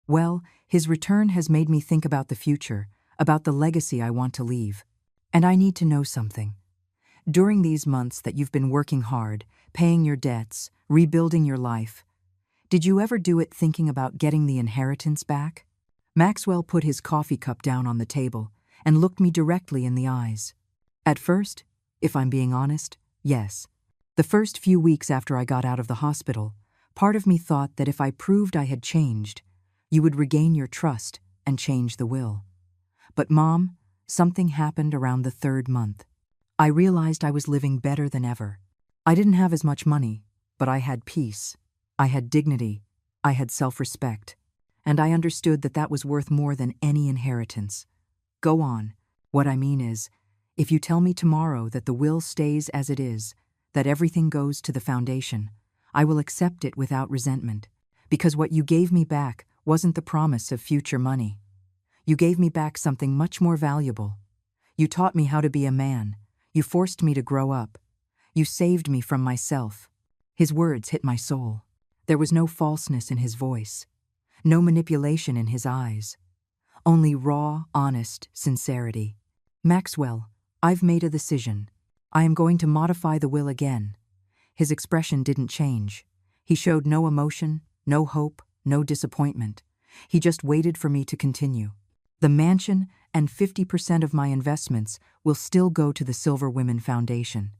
Well, his return has made me think about the future, about the legacy I want to leave. And I need to know something. During these months that you've been working hard, paying your debts, rebuilding your life, did you ever do it thinking about getting the inheritance back? Maxwell put his coffee cup down on the table and looked me directly in the eyes. At first, if I'm being honest, yes. The first few weeks after I got out of the hospital, part of me thought that if I proved I had changed, you would regain your trust and change the will. But Mom, something happened around the 3rd month. I realized I was living better than ever. I didn't have as much money, but I had peace. I had dignity. I had self-respect. And I understood that that was worth more than any inheritance. Go on. What I mean is, if you tell me tomorrow that the will stays as it is, that everything goes to the foundation, I will accept it without resentment, because what you gave me back wasn't the promise of future money. You gave me back something much more valuable. You taught me how to be a man. You forced me to grow up. You saved me from myself. His words hit my soul. There was no falseness in his voice, no manipulation in his eyes, only raw, honest sincerity. Maxwell, I've made a decision. I am going to modify the will again. His expression didn't change. He showed no emotion, no hope, no disappointment. He just waited for me to continue. The mansion and 50% of my investments will still go to the Silver Women Foundation.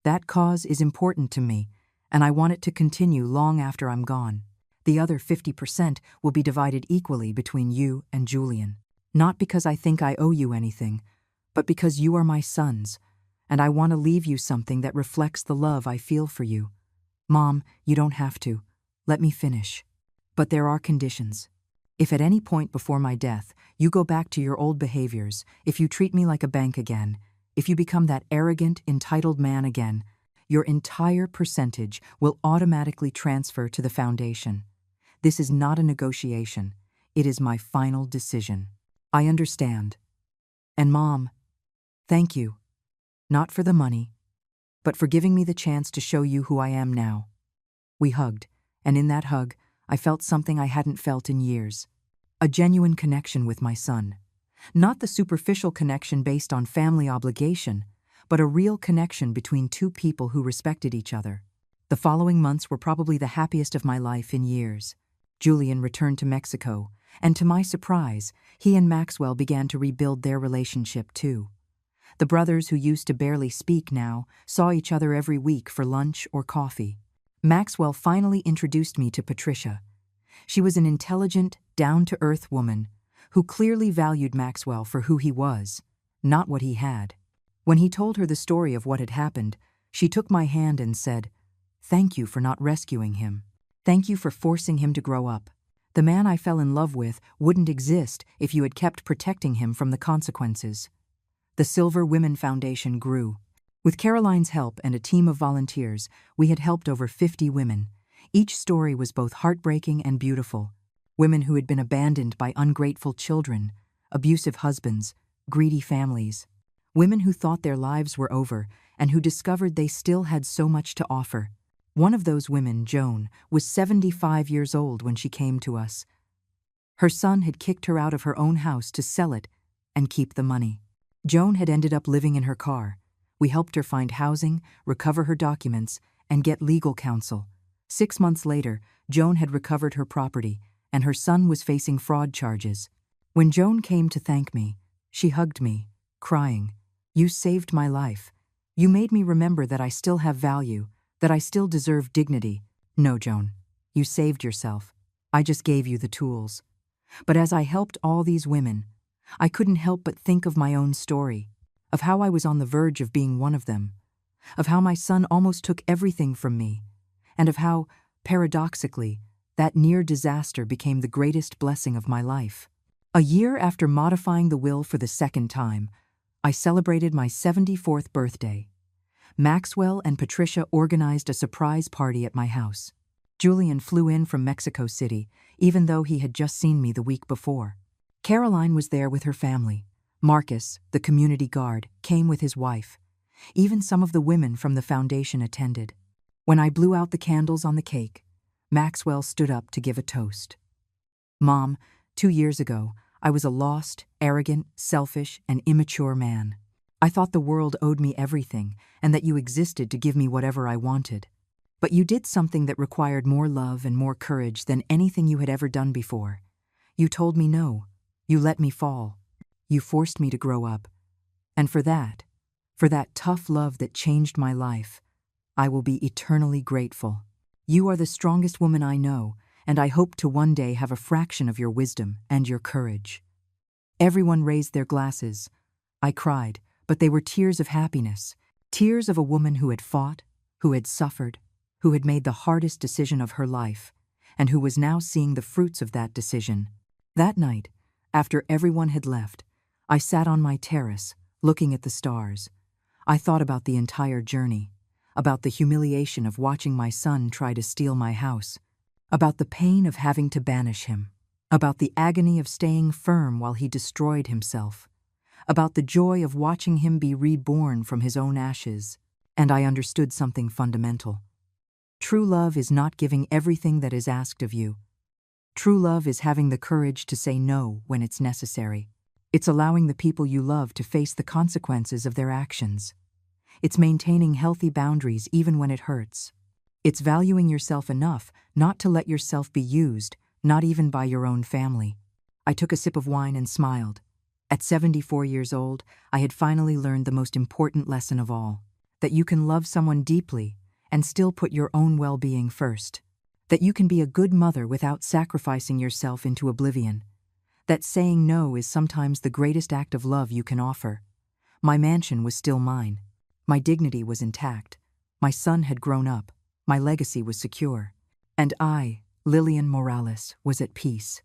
That cause is important to me, and I want it to continue long after I'm gone. The other 50% will be divided equally between you and Julian. Not because I think I owe you anything, but because you are my sons, and I want to leave you something that reflects the love I feel for you. Mom, you don't have to. Let me finish. But there are conditions. If at any point before my death you go back to your old behaviors, if you treat me like a bank again, if you become that arrogant, entitled man again, your entire percentage will automatically transfer to the foundation. This is not a negotiation. It is my final decision. I understand. And Mom, thank you. Not for the money, but for giving me the chance to show you who I am now. We hugged, and in that hug, I felt something I hadn't felt in years. A genuine connection with my son. Not the superficial connection based on family obligation, but a real connection between two people who respected each other. The following months were probably the happiest of my life in years. Julian returned to Mexico, and to my surprise, he and Maxwell began to rebuild their relationship too. The brothers who used to barely speak now saw each other every week for lunch or coffee. Maxwell finally introduced me to Patricia. She was an intelligent, down-to-earth woman who clearly valued Maxwell for who he was, not what he had. When he told her the story of what had happened, she took my hand and said, "Thank you for not rescuing him. Thank you for forcing him to grow up. The man I fell in love with wouldn't exist if you had kept protecting him from the consequences." The Silver Women Foundation grew. With Caroline's help and a team of volunteers, we had helped over 50 women. Each story was both heartbreaking and beautiful. Women who had been abandoned by ungrateful children, abusive husbands, greedy families. Women who thought their lives were over and who discovered they still had so much to offer. One of those women, Joan, was 75 years old when she came to us. Her son had kicked her out of her own house to sell it and keep the money. Joan had ended up living in her car. We helped her find housing, recover her documents, and get legal counsel. 6 months later, Joan had recovered her property, and her son was facing fraud charges. When Joan came to thank me, she hugged me, crying, "You saved my life. You made me remember that I still have value, that I still deserve dignity." No, Joan, you saved yourself. I just gave you the tools. But as I helped all these women, I couldn't help but think of my own story, of how I was on the verge of being one of them, of how my son almost took everything from me, and of how, paradoxically, that near disaster became the greatest blessing of my life. A year after modifying the will for the second time, I celebrated my 74th birthday. Maxwell and Patricia organized a surprise party at my house. Julian flew in from Mexico City, even though he had just seen me the week before. Caroline was there with her family. Marcus, the community guard, came with his wife. Even some of the women from the foundation attended. When I blew out the candles on the cake, Maxwell stood up to give a toast. "Mom, 2 years ago, I was a lost, arrogant, selfish, and immature man. I thought the world owed me everything and that you existed to give me whatever I wanted. But you did something that required more love and more courage than anything you had ever done before. You told me no. You let me fall. You forced me to grow up. And for that tough love that changed my life, I will be eternally grateful. You are the strongest woman I know, and I hope to one day have a fraction of your wisdom and your courage." Everyone raised their glasses. I cried, but they were tears of happiness, tears of a woman who had fought, who had suffered, who had made the hardest decision of her life, and who was now seeing the fruits of that decision. That night, after everyone had left, I sat on my terrace, looking at the stars. I thought about the entire journey, about the humiliation of watching my son try to steal my house, about the pain of having to banish him, about the agony of staying firm while he destroyed himself, about the joy of watching him be reborn from his own ashes, and I understood something fundamental. True love is not giving everything that is asked of you. True love is having the courage to say no when it's necessary. It's allowing the people you love to face the consequences of their actions. It's maintaining healthy boundaries even when it hurts. It's valuing yourself enough not to let yourself be used, not even by your own family. I took a sip of wine and smiled. At 74 years old, I had finally learned the most important lesson of all, that you can love someone deeply and still put your own well-being first. That you can be a good mother without sacrificing yourself into oblivion. That saying no is sometimes the greatest act of love you can offer. My mansion was still mine. My dignity was intact. My son had grown up. My legacy was secure. And I, Lillian Morales, was at peace.